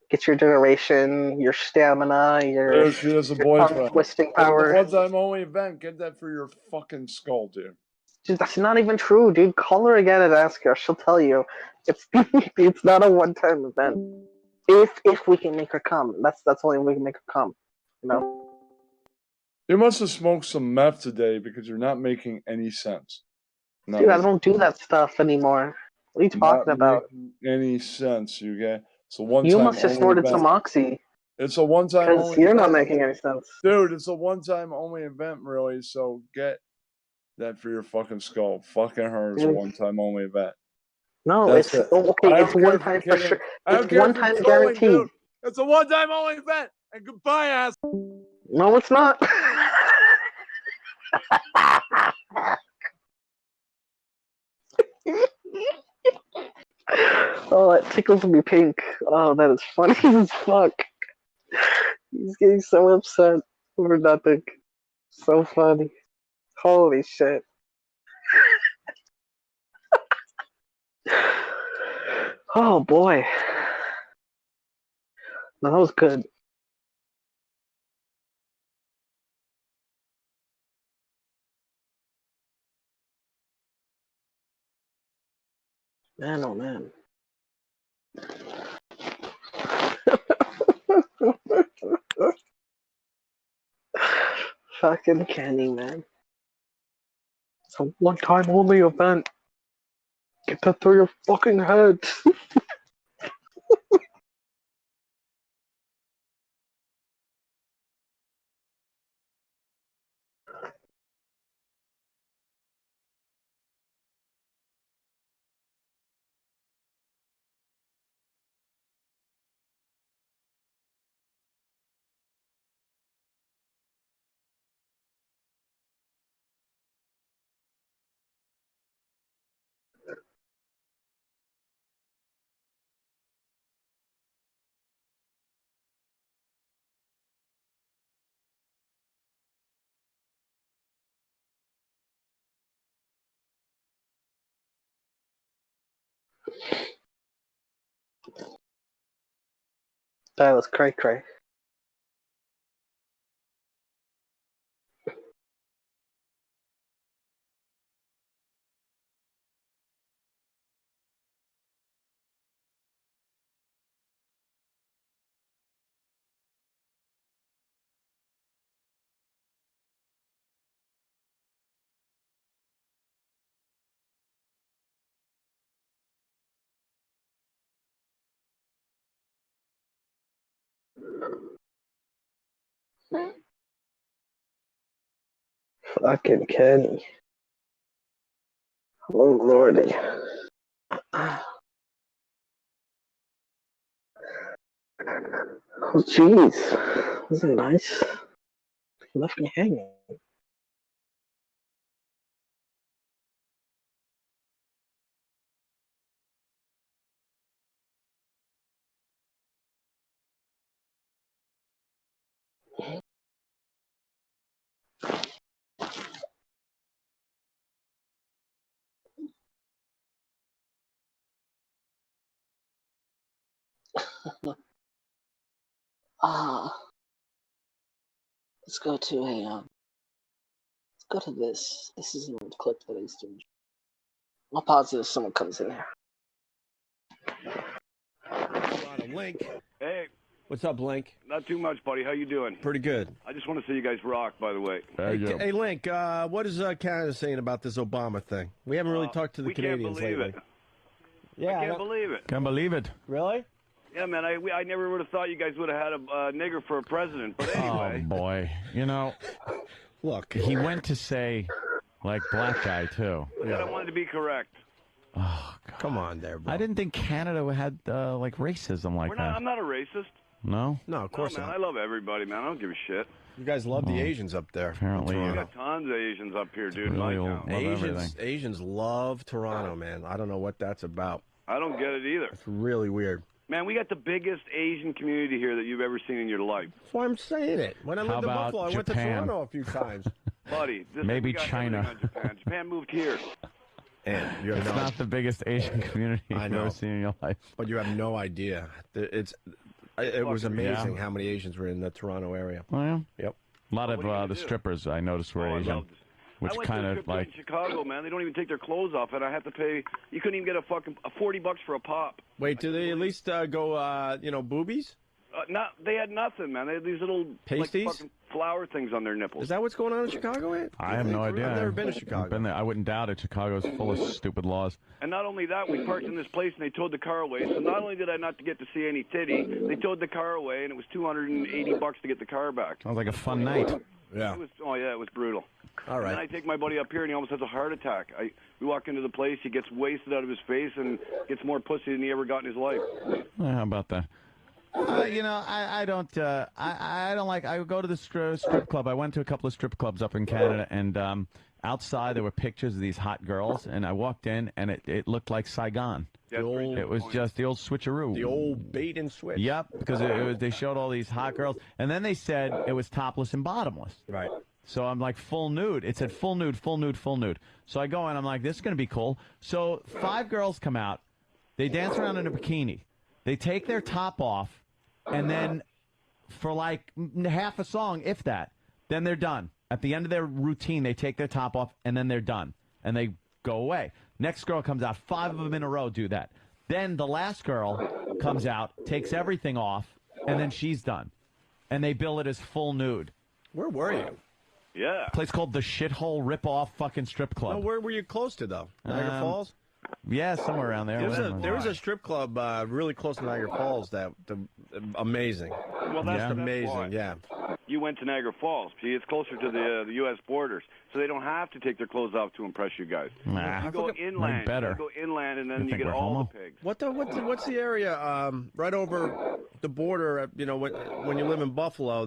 Get your duration, your stamina, your tongue twisting power. It's a one-time only event. Get that for your fucking skull, dude. Dude, that's not even true, dude. Call her again and ask her. She'll tell you. It's not a one-time event. If we can make her come, that's only if we can make her come. You know. You must have smoked some meth today because you're not making any sense. Dude, I don't do that stuff anymore. What are you talking about? Any sense, you get? It's a one-time. You must have snorted some oxy. It's a one-time only. Because you're not making any sense, dude. It's a one-time only event, really. So get that for your fucking skull. Fucking her is a one-time only event. No, it's okay. It's one time for sure. It's one time guaranteed. Dude. It's a one-time only event. And goodbye, ass. No, it's not. Oh, that tickles me pink. Oh, that is funny as fuck. He's getting so upset over nothing. So funny. Holy shit. Oh boy. No, that was good. Man, oh man. Fucking Kenny, man. It's a one-time only event. Get that through your fucking head. That was cray-cray. Fucking Kenny. Oh, lordy. Oh, jeez. This is nice. You left me hanging. Let's go to let's go to this. This is an old clip that I used to enjoy. I'll pause it if someone comes in here. Link. Hey. What's up, Link? Not too much, buddy. How you doing? Pretty good. I just want to say you guys rock, by the way. Hey, Link, what is Canada saying about this Obama thing? We haven't really talked to the Canadians lately. It. Yeah, I can't believe it. Can't believe it. Really? Yeah, man, I never would have thought you guys would have had a nigger for a president. But anyway. Oh, boy. You know, look, he went to say, like, black guy, too. Yeah. I wanted to be correct. Oh, God. Come on there, bro. I didn't think Canada had, like, racism like that. I'm not a racist. No? No, of course man, not. I love everybody, man. I don't give a shit. You guys love the Asians up there. Apparently. We got tons of Asians up here, dude. Really love Asians love Toronto, man. I don't know what that's about. I don't get it either. It's really weird. Man, we got the biggest Asian community here that you've ever seen in your life. That's why I'm saying it. When I lived in Buffalo, I went to Toronto a few times. Buddy, maybe China. Japan moved here. And it's not the biggest Asian community you've ever seen in your life. But you have no idea. It was amazing how many Asians were in the Toronto area. Oh, yeah? Yep. A lot of the strippers I noticed were Asian. Which kind of like in Chicago, man, they don't even take their clothes off, and I have to pay. You couldn't even get a $40 for a pop. Wait, do they at least go boobies? They had nothing, man. They had these little pasties, like, fucking flower things on their nipples. Is that what's going on in Chicago, Ed? I have no idea. I've never been to Chicago. I've been there. I wouldn't doubt it. Chicago's full of stupid laws. And not only that, we parked in this place and they towed the car away. So not only did I not get to see any titty, they towed the car away, and it was $280 to get the car back. Sounds like a fun night. Yeah. It was brutal. All right. And then I take my buddy up here, and he almost has a heart attack. We walk into the place, he gets wasted out of his face, and gets more pussy than he ever got in his life. How about that? I don't like. I go to the strip club. I went to a couple of strip clubs up in Canada, and outside there were pictures of these hot girls, and I walked in, and it looked like Saigon. It was just the old switcheroo. The old bait and switch. Yep, because they showed all these hot girls, and then they said it was topless and bottomless. Right. So I'm like, full nude. It said full nude, full nude, full nude. So I go in, I'm like, this is going to be cool. So 5 girls come out. They dance around in a bikini. They take their top off, and then for like half a song, if that, then they're done. At the end of their routine, they take their top off, and then they're done. And they go away. Next girl comes out. 5 of them in a row do that. Then the last girl comes out, takes everything off, and then she's done. And they bill it as full nude. Where were you? Yeah. A place called the Shithole Rip-Off fucking strip club. No, where were you close to, though? Niagara Falls? Yeah, somewhere around there. There was a strip club really close to Niagara Falls amazing. Well, that's amazing, yeah. You went to Niagara Falls. See, it's closer to the U.S. borders, so they don't have to take their clothes off to impress you guys. Nah. You go inland. Better. You go inland, and then you get we're all homo? the pigs. What's the area right over the border? When you live in Buffalo,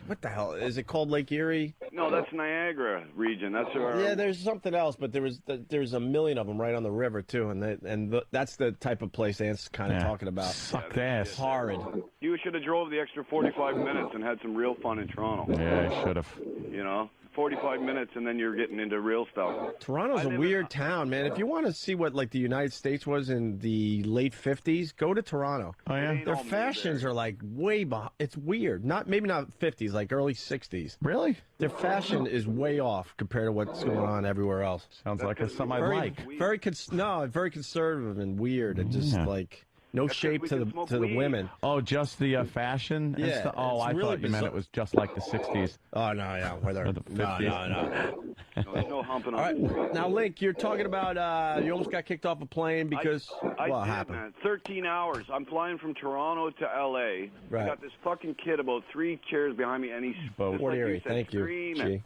what the hell is it called? Lake Erie? No, that's Niagara region. That's our. Yeah, there's something else, but there's a million of them right on the river too, and that's the type of place Ant's kind of talking about. Sucked ass. Horrid. You should have drove the extra 45 minutes and had some real fun in Toronto. Yeah, I should have. 45 minutes, and then you're getting into real stuff. Toronto's a weird town, man. If you want to see what the United States was in the late 50s, go to Toronto. Oh yeah. Their fashions are like way behind. It's weird. Maybe not 50s, like early 60s. Really? Their fashion is way off compared to what's going on everywhere else. Sounds like it's something I like. Very conservative and weird, and just like No shape to the women. Oh, just the fashion? And Yeah. oh, I really thought you meant it was just like the 60s. Oh, no, yeah. Or the 50s. No. There's no humping All on right. Now, Link, you're talking about you almost got kicked off a plane because I what did, happened? man. 13 hours. I'm flying from Toronto to L.A. Right. I got this fucking kid about 3 chairs behind me, and he's just like you said, Thank you. screaming.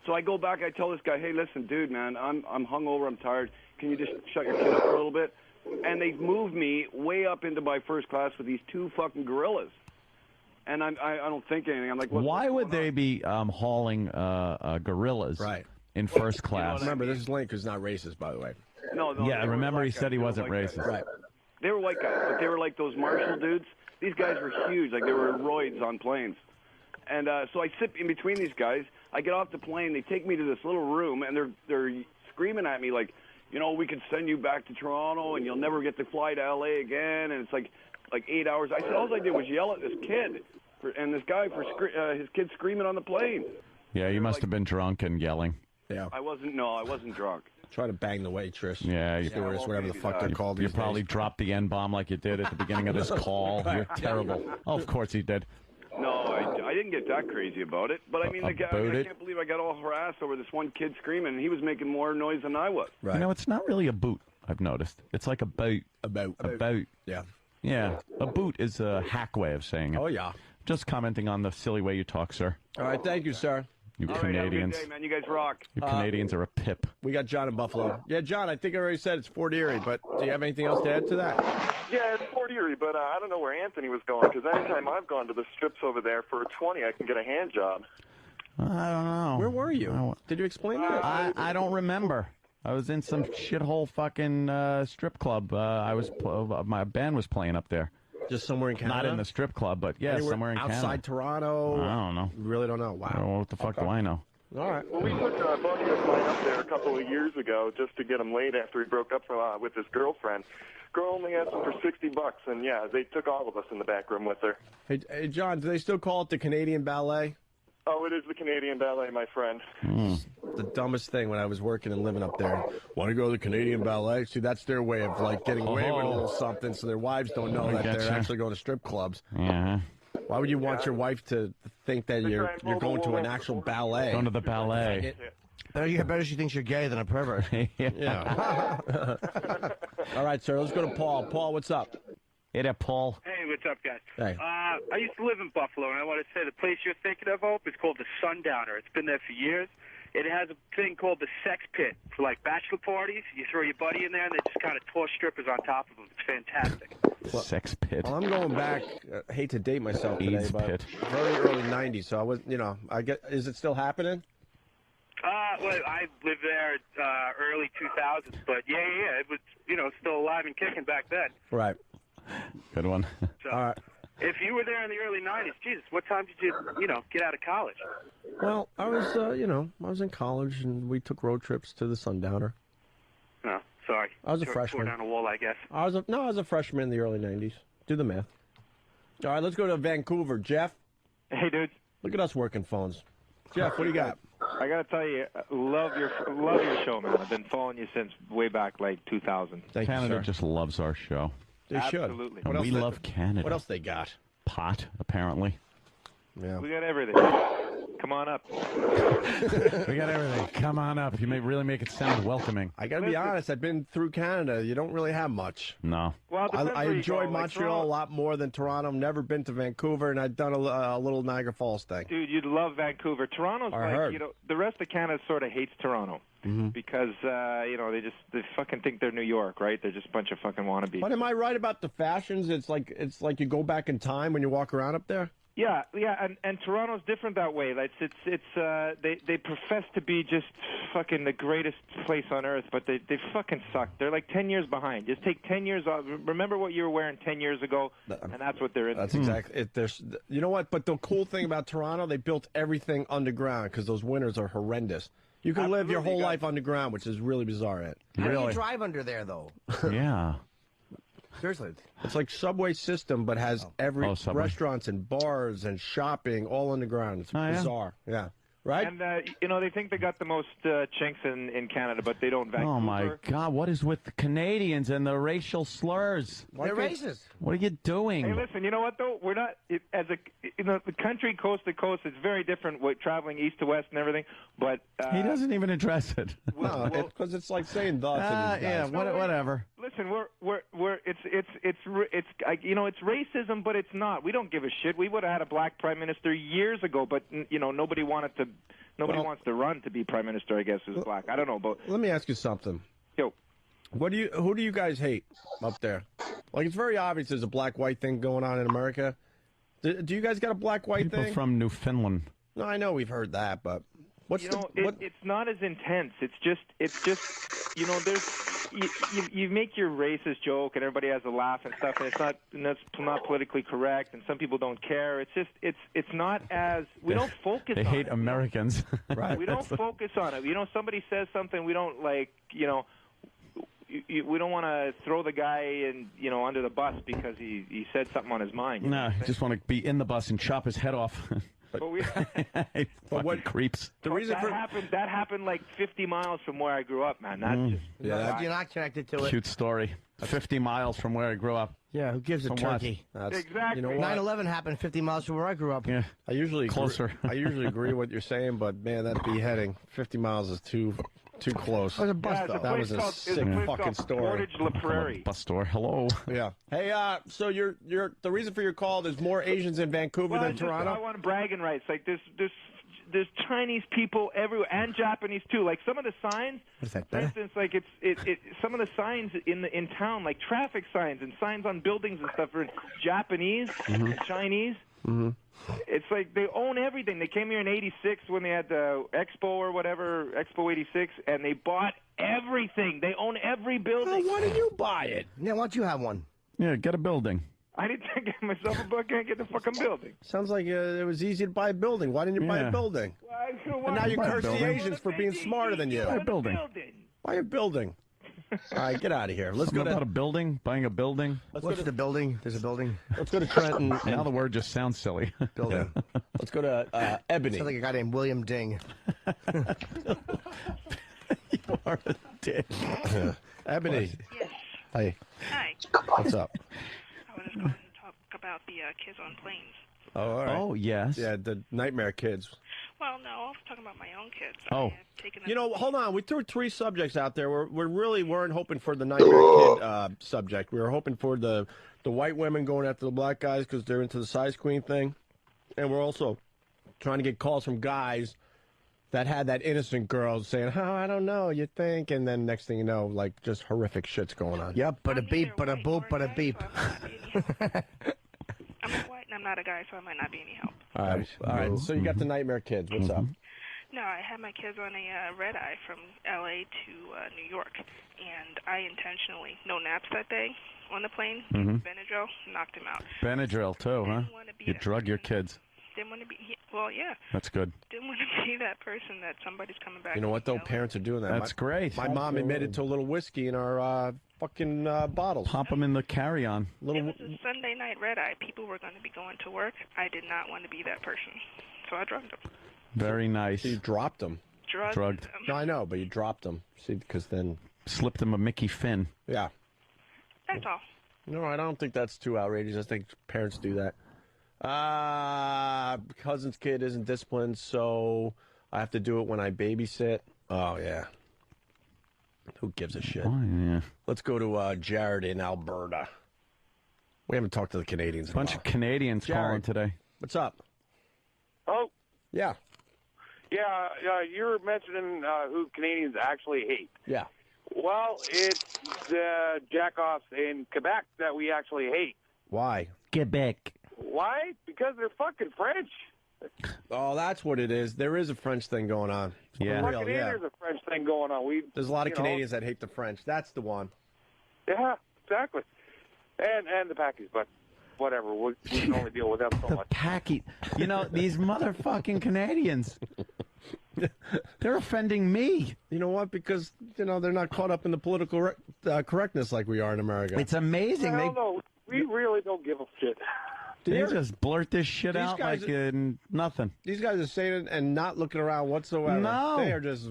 So I go back. I tell this guy, hey, listen, dude, man, I'm hungover. I'm tired. Can you just shut your kid up for a little bit? And they moved me way up into my first class with these 2 fucking gorillas. And I don't think anything. I'm like, why would they be hauling gorillas in first class? Remember, this is Link, who's not racist, by the way. No. Yeah, remember he said he wasn't racist. Right. They were white guys, but they were like those Marshall dudes. These guys were huge, like they were roids on planes. And so I sit in between these guys. I get off the plane. They take me to this little room, and they're screaming at me like, you know, we could send you back to Toronto, and you'll never get to fly to L.A. again. And it's like 8 hours. I said all I did was yell at this kid, and this guy for his kid screaming on the plane. Yeah, you must have been drunk and yelling. Yeah. I wasn't drunk. Try to bang the waitress. Yeah, whatever the fuck they're called. You probably dropped the N-bomb like you did at the beginning of this call. You're terrible. Oh, of course he did. No, I didn't get that crazy about it. But I mean, I can't believe I got all harassed over this one kid screaming, and he was making more noise than I was. Right. You know, it's not really a boot, I've noticed. It's like a boat. A boat. Yeah. Yeah. A boot is a hack way of saying it. Oh, yeah. Just commenting on the silly way you talk, sir. All right, thank you, sir. You All Canadians. Right, have a good day, man. You guys rock. You Canadians are a pip. We got John in Buffalo. Yeah, John, I think I already said it's Fort Erie, but do you have anything else to add to that? Yeah, it's Fort Erie, but I don't know where Anthony was going, because anytime I've gone to the strips over there for a 20, I can get a hand job. I don't know. Where were you? Did you explain that? I don't remember. I was in some shithole fucking strip club. My band was playing up there. Just somewhere in Canada? Not in the strip club, but yeah, somewhere in Canada. Outside Toronto? I don't know. You really don't know? Wow. I don't know what the fuck do I know? All right. Well, we took a buddy of mine up there a couple of years ago just to get him laid after he broke up with his girlfriend. Girl only asked him for $60, and yeah, they took all of us in the back room with her. Hey, John, do they still call it the Canadian Ballet? Oh, it is the Canadian Ballet, my friend. The dumbest thing when I was working and living up there. Want to go to the Canadian Ballet? See, that's their way of like getting away with a little something, so their wives don't know that they're actually going to strip clubs. Yeah. Why would you want your wife to think that you're going to an actual ballet? Going to the ballet. Better she thinks you're gay than a pervert. Yeah. All right, sir. Let's go to Paul. Paul, what's up? Hey there, Paul. Hey, what's up, guys? Hey. I used to live in Buffalo, and I want to say the place you're thinking of, Hope, is called the Sundowner. It's been there for years. It has a thing called the sex pit for, like, bachelor parties. You throw your buddy in there, and they just kind of toss strippers on top of them. It's fantastic. Sex pit. Well, I'm going back. I hate to date myself today, AIDS but pit. very early 90s, so I was, I get. Is it still happening? Well, I lived there early 2000s, but yeah, it was, still alive and kicking back then. Right. Good one. So, All right. if you were there in the early 90s, Jesus, what time did you, get out of college? Well, I was, I was in college, and we took road trips to the Sundowner. No, sorry. I was a Tore freshman. down a wall, I guess. I was a freshman in the early 90s. Do the math. All right, let's go to Vancouver. Jeff? Hey, dude. Look at us working phones. Jeff, what do you got? I got to tell you, love your show, man. I've been following you since way back, like 2000. Thank Canada you, sir. just loves our show. They Absolutely. should. And we love Canada. What else they got? Pot, apparently. Yeah. We got everything. Come on up. We got everything. Come on up. You may really make it sound welcoming. I got to be honest. I've been through Canada. You don't really have much. No. Well, I enjoyed Montreal a lot more than Toronto. Never been to Vancouver, and I've done a little Niagara Falls thing. Dude, you'd love Vancouver. Toronto's I like, heard. The rest of Canada sort of hates Toronto. Because, they fucking think they're New York, right? They're just a bunch of fucking wannabes. But am I right about the fashions? It's like you go back in time when you walk around up there? Yeah, and Toronto's different that way. Like they profess to be just fucking the greatest place on earth, but they fucking suck. They're like 10 years behind. Just take 10 years off. Remember what you were wearing 10 years ago, and that's what they're in. That's exactly it. You know what? But the cool thing about Toronto, they built everything underground because those winters are horrendous. You can live your whole life underground, which is really bizarre. How do you drive under there, though? Yeah. Seriously. It's like subway system, but has every restaurants and bars and shopping all underground. It's bizarre. Yeah. Right? And, they think they got the most chinks in Canada, but they don't. Vancouver. Oh, my God. What is with the Canadians and the racial slurs? They're racist. What are you doing? Hey, listen, you know what, though? We're not, the country coast to coast, it's very different with traveling east to west and everything, but... he doesn't even address it. Because it's like saying the to these guys. Yeah, whatever. Listen, it's racism, but it's not. We don't give a shit. We would have had a black prime minister years ago, but, nobody wants to run to be prime minister, I guess, who's black. I don't know, but... Let me ask you something. Yo. Who do you guys hate up there? Like, it's very obvious there's a black-white thing going on in America. Do you guys got a black-white thing? People from Newfoundland. No, I know we've heard that, but it's not as intense. It's just there's you make your racist joke and everybody has a laugh and stuff, and it's not politically correct, and some people don't care. It's just it's not as we don't focus. They on hate it. Americans, right? We don't focus on it. Somebody says something, we don't we don't want to throw the guy under the bus because he said something on his mind. No, just want to be in the bus and chop his head off. But what creeps? The reason that happened like 50 miles from where I grew up, man. That's you're not connected to it. Cute story. 50 miles from where I grew up. Yeah, who gives a turkey? Exactly. 9/11 happened 50 miles from where I grew up. Yeah, I usually closer. I usually agree with what you're saying, but man, that beheading 50 miles is too close. It was a bus stop. That was a sick fucking story. Portage La Prairie. Bus store. Hello. Yeah. Hey, so you're the reason for your call? There's more Asians in Vancouver than Toronto. I want bragging rights. Like there's Chinese people everywhere and Japanese too. Like some of the signs. What's that? For instance, like it's some of the signs in town, like traffic signs and signs on buildings and stuff, are Japanese, and Chinese. Mm-hmm. It's like they own everything. They came here in '86 when they had the Expo or whatever, Expo '86, and they bought everything. They own every building. Well, why did you buy it? Yeah, why don't you have one? Yeah, get a building. I didn't get myself a book. I can't get the fucking building. Sounds like it was easy to buy a building. Why didn't you buy a building? And now you curse the Asians for being smarter than you. Buy a building. Buy a building. All right, get out of here. Let's go to a building. Buying a building. What's the building? There's a building. Let's go to Trenton. Now the word just sounds silly. Building. Let's go to Ebony. Sounds like a guy named William Ding. You are a dick. Ebony. Yes. Hi. Hi. What's up? I was just going to talk about the kids on planes. Oh, all right. Oh, yes. Yeah, the nightmare kids. Well, no, I was talking about my own kids. Oh. Hold on. We threw 3 subjects out there. We really weren't hoping for the nightmare kid subject. We were hoping for the white women going after the black guys because they're into the size queen thing. And we're also trying to get calls from guys that had that innocent girl saying, "Oh, I don't know, you think?" And then next thing you know, like, just horrific shit's going on. Yep, but a beep, but a boop, but a beep. I'm not white and I'm not a guy, so I might not be any help. All right. So you got the nightmare kids. What's up? No, I had my kids on a red eye from L.A. to New York, and I intentionally, no naps that day on the plane, Benadryl, knocked him out. Benadryl, too, huh? You drug your kids. Didn't want to be, well, yeah. That's good. Didn't want to be that person that somebody's coming back. You know what, though? Parents are doing that. That's great. My mom admitted to a little whiskey in our fucking bottles. Pop them in the carry-on. It was a Sunday night red eye. People were going to be going to work. I did not want to be that person, so I drugged them. Very nice. So you dropped them. Drugged. Them. No, I know, but you dropped them. See, because then... Slipped them a Mickey Finn. Yeah. That's all. No, I don't think that's too outrageous. I think parents do that. Cousin's kid isn't disciplined, so I have to do it when I babysit. Oh, yeah. Who gives a shit? Oh, yeah. Let's go to Jared in Alberta. We haven't talked to the Canadians in a Bunch while. of Canadians calling today. What's up? Oh. Yeah. Yeah, you're mentioning who Canadians actually hate. Yeah. Well, it's the jackoffs in Quebec that we actually hate. Why? Quebec. Why? Because they're fucking French. Oh, that's what it is. There is a French thing going on. Yeah. For real, There's a French thing going on. There's a lot of Canadians that hate the French. That's the one. Yeah, exactly. And the Packies, but whatever. We can only deal with them so much. Packy. You know, these motherfucking Canadians. They're offending me. You know what? Because, they're not caught up in the political correctness like we are in America. It's amazing. No, we really don't give a shit. They just blurt this shit These out guys like nothing. These guys are saying it and not looking around whatsoever. No. They are just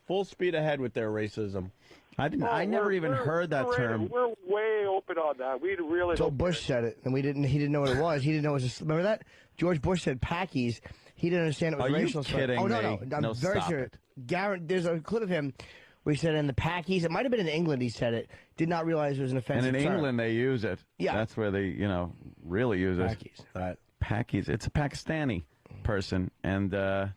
full speed ahead with their racism. I never even heard that term. We're way open on that. We really Joe don't. Bush said it, and he didn't know what it was. He didn't know it was. Remember that? George Bush said Packies. He didn't understand it was Are you racial. kidding Oh no, me? no, I'm No, very stop serious. it. There's a clip of him where he said in the Packies. It might have been in England. He said it. Did not realize it was an And offensive in term. England, they use it. Yeah. That's where they, really use it. Packies. All right. Packies. It's a Pakistani person, and But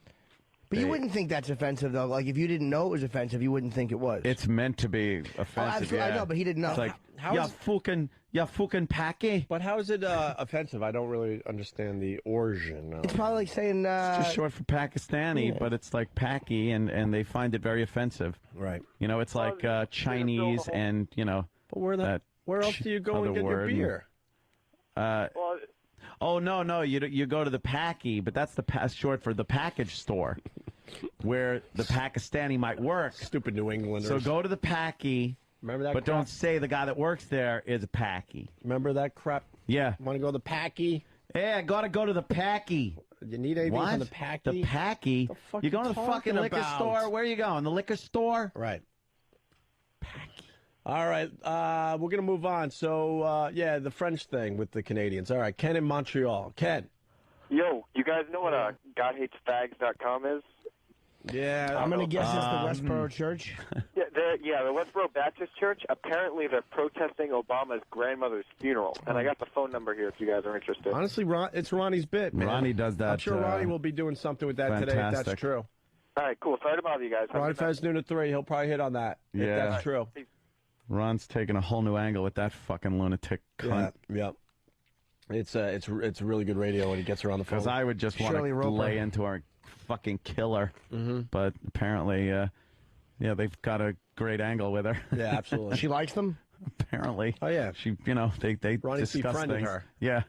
you wouldn't think that's offensive, though. Like, if you didn't know it was offensive, you wouldn't think it was. it's meant to be offensive. absolutely, I yeah. know, but he didn't know. It's like, How ya is- fucking packy. But how is it offensive? I don't really understand the origin. It's probably like saying... It's just short for Pakistani, yeah. but it's like packy, and they find it very offensive. Right. It's like Chinese and, But where else do you go and get your beer? Oh, no, you go to the packy, but that's short for the package store, where the Pakistani might work. Stupid New Englanders. So go to the packy, Remember that but crap? don't say the guy that works there is a packy. Remember that crap? Yeah. Want to go to the packy? Yeah, I gotta go to to the packy. You need anything What? from the packy? The packy? The fuck You going to you the fucking talking liquor about? store? Where are you going? The liquor store? Right. All right, we're going to move on. So, the French thing with the Canadians. All right, Ken in Montreal. Ken. Yo, you guys know what GodHatesFags.com is? Yeah. I'm going to guess it's the Westboro Church. Yeah, the Westboro Baptist Church. Apparently, they're protesting Obama's grandmother's funeral, and I got the phone number here if you guys are interested. Honestly, it's Ronnie's bit, man. Ronnie does that. I'm sure Ronnie will be doing something with that today if that's fantastic. true. All right, cool. Sorry to bother you guys. Have a Ronnie good night. Fez noon at 3. He'll probably hit on that if Yeah. that's true. Ron's taking a whole new angle with that fucking lunatic cunt. Yeah. It's really good radio when he gets her on the phone. Because I would just want Shirley to Roper. lay into our fucking killer. But apparently, they've got a great angle with her. Yeah, absolutely. She likes them? Apparently. Oh, yeah. She, they Ronnie's discuss befriended things. her. Yeah.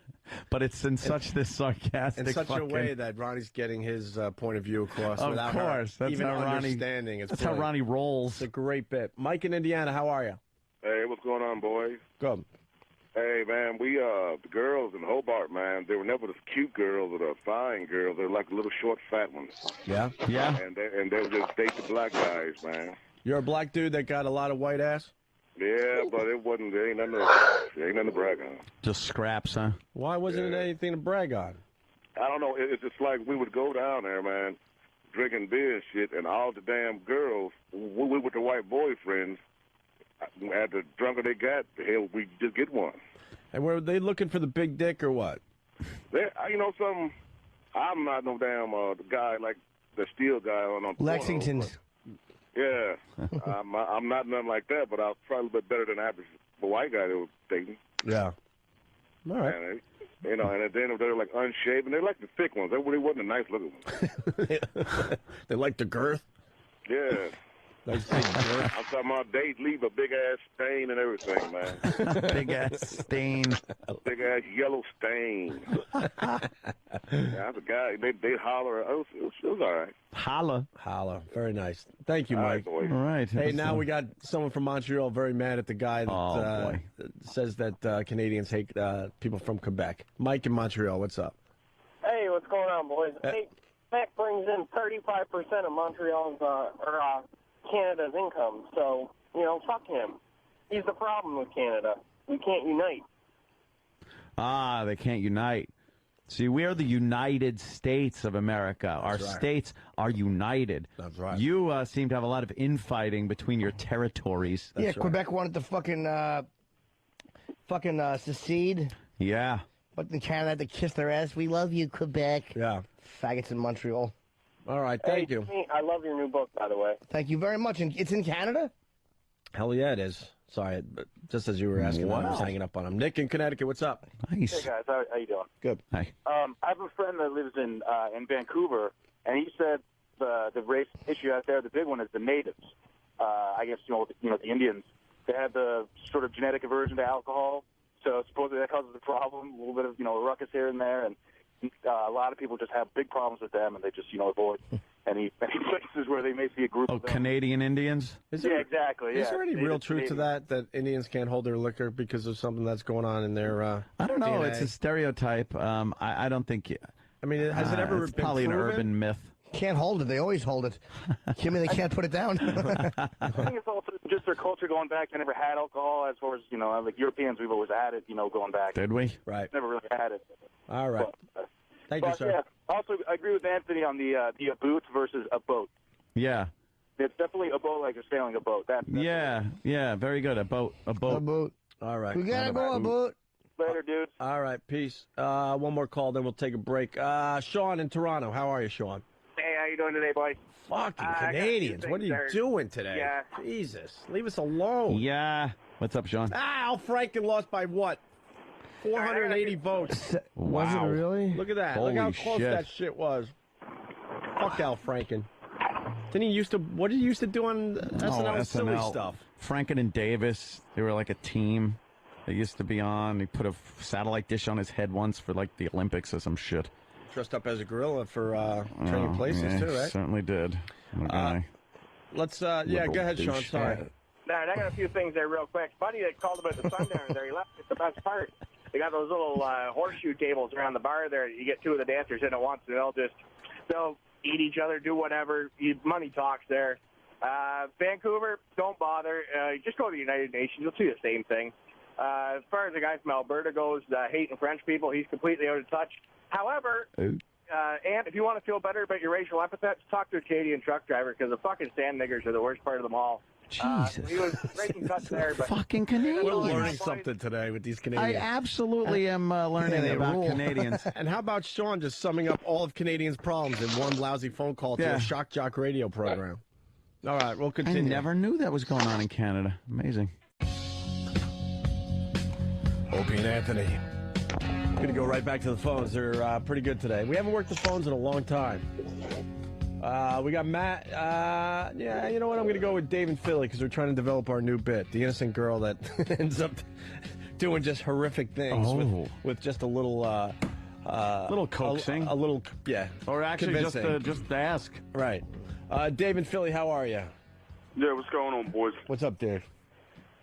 But it's in such this sarcastic in such fucking... a way that Ronnie's getting his point of view across Of without course. her That's even how Ronnie- understanding. It's That's how brilliant. Ronnie rolls. It's a great bit. Mike in Indiana, how are you? Hey, what's going on, boys? Good. Hey, man, the girls in Hobart, man, they were never the cute girls or the fine girls. They were like little short, fat ones. Yeah? Yeah. And they would just date the black guys, man. You're a black dude that got a lot of white ass? Yeah, but there ain't nothing to brag on. Just scraps, huh? Why wasn't it anything to brag on? I don't know. It's just like we would go down there, man, drinking beer and shit, and all the damn girls, we with the white boyfriends, at the drunker they got, hell, we just get one. And were they looking for the big dick or what? Something. I'm not no damn guy like the steel guy on Lexington's. Yeah, I'm not nothing like that, but I was probably a bit better than the average white guy they were dating. Yeah. All right. And, and at the end of they're like unshaven. They like the thick ones. They wasn't the nice looking ones. They like the girth? Yeah. Nice big girth. I'm talking about they leave a big ass stain and everything, man. Big ass stain. Big ass yellow stain. Yeah, the guy. They holler. It was all right. Holla. Very nice. Thank you, All Mike. right, boys. All right. Hey, now we got someone from Montreal very mad at the guy that says that Canadians hate people from Quebec. Mike in Montreal, what's up? Hey, what's going on, boys? Hey, Quebec brings in 35% of Montreal's Canada's income. So, fuck him. He's the problem with Canada. We can't unite. They can't unite. See, we are the United States of America. Our states are united. That's right. You seem to have a lot of infighting between your territories. Quebec wanted to fucking secede. Yeah. But in Canada had to kiss their ass. We love you, Quebec. Yeah. Faggots in Montreal. All right, thank you. Jimmy, I love your new book, by the way. Thank you very much. And it's in Canada? Hell yeah, it is. Sorry, but just as you were asking, I was hanging up on him. Nick in Connecticut, what's up? Nice. Hey guys, how you doing? Good. Hi. I have a friend that lives in Vancouver, and he said the race issue out there, the big one is the natives. I guess the Indians. They have the sort of genetic aversion to alcohol, so supposedly that causes a problem. A little bit of a ruckus here and there, and a lot of people just have big problems with them, and they just avoid any places where they may see a group of them. Canadian Indians? Yeah, exactly. Is yeah. there any Native real truth to Canadians. that Indians can't hold their liquor because of something that's going on in their I don't know. DNA? It's a stereotype. I don't think. I mean, has it ever it's been probably proven? an urban myth. Can't hold it. They always hold it. You mean they can't put it down? I think it's also just their culture going back. They never had alcohol as far as, like Europeans, we've always had it, going back. Did we? Right. Never really had it. All right. Thank you, sir. Yeah, also, I agree with Anthony on the a boot versus a boat. Yeah. It's definitely a boat like you're sailing a boat. That's Yeah. Very good. A boat. A boat. All right. We gotta go a boat. Later, dudes. All right. Peace. One more call, then we'll take a break. Sean in Toronto. How are you, Sean? Hey, how you doing today, boy? Fucking Canadians. What are you doing today? Yeah. Jesus. Leave us alone. Yeah. What's up, Sean? Al Franken lost by what? 480 votes. Was it really? Look at that. Holy Look how close shit. that shit was. Fuck Al Franken. Didn't he used to? What did he used to do on SNL? Silly stuff. Franken and Davis, they were like a team. They used to be on. He put a satellite dish on his head once for like the Olympics or some shit. Dressed up as a gorilla for Trading Places yeah, too, right? Certainly did. What a guy. Let's. Yeah, go ahead, Sean. Sorry. All right, I got a few things there real quick. Buddy that called about the Sundowners there, he left at the best part. They got those little horseshoe tables around the bar there. You get two of the dancers in at once, and they'll eat each other, do whatever. Money talks there. Vancouver, don't bother. Just go to the United Nations. You'll see the same thing. As far as the guy from Alberta goes, hating French people, he's completely out of touch. However, and if you want to feel better about your racial epithets, talk to a Canadian truck driver because the fucking sand niggers are the worst part of them all. Jesus. He was making cuts there, but fucking Canadians. We're learning something today with these Canadians. I absolutely am learning about Canadians. And how about Sean just summing up all of Canadians' problems in one lousy phone call to a shock jock radio program? All right, we'll continue. I never knew that was going on in Canada. Amazing. Opie and Anthony. I'm going to go right back to the phones. They're pretty good today. We haven't worked the phones in a long time. We got Matt. Yeah, you know what? I'm going to go with Dave and Philly because we're trying to develop our new bit. The innocent girl that ends up doing just horrific things with just a little... little coaxing. A little, yeah. Or actually convincing. just ask. Right. Dave and Philly, how are you? Yeah, what's going on, boys? What's up, Dave?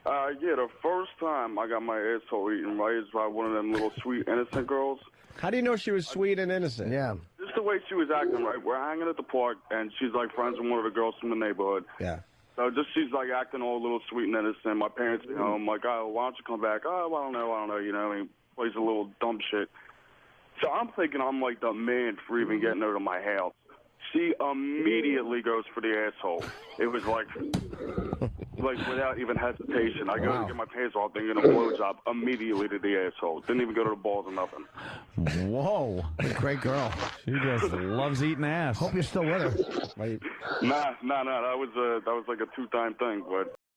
Yeah, the first time I got my asshole eaten right is by one of them little sweet innocent girls. How do you know she was sweet and innocent? Yeah. Just the way she was acting, right? We're hanging at the park, and she's like friends with one of the girls from the neighborhood. Yeah. So she's like acting all a little sweet and innocent. My parents at home, like, oh, why don't you come back? Oh, I don't know, you know, and he plays a little dumb shit. So I'm thinking I'm like the man for even getting her to my house. She immediately goes for the asshole. It was like without even hesitation. I go to get my pants off, thinking a blowjob immediately to the asshole. Didn't even go to the balls or nothing. Whoa. Great girl. She just loves eating ass. Hope you're still with her. Nah. That was like a 2-time thing, but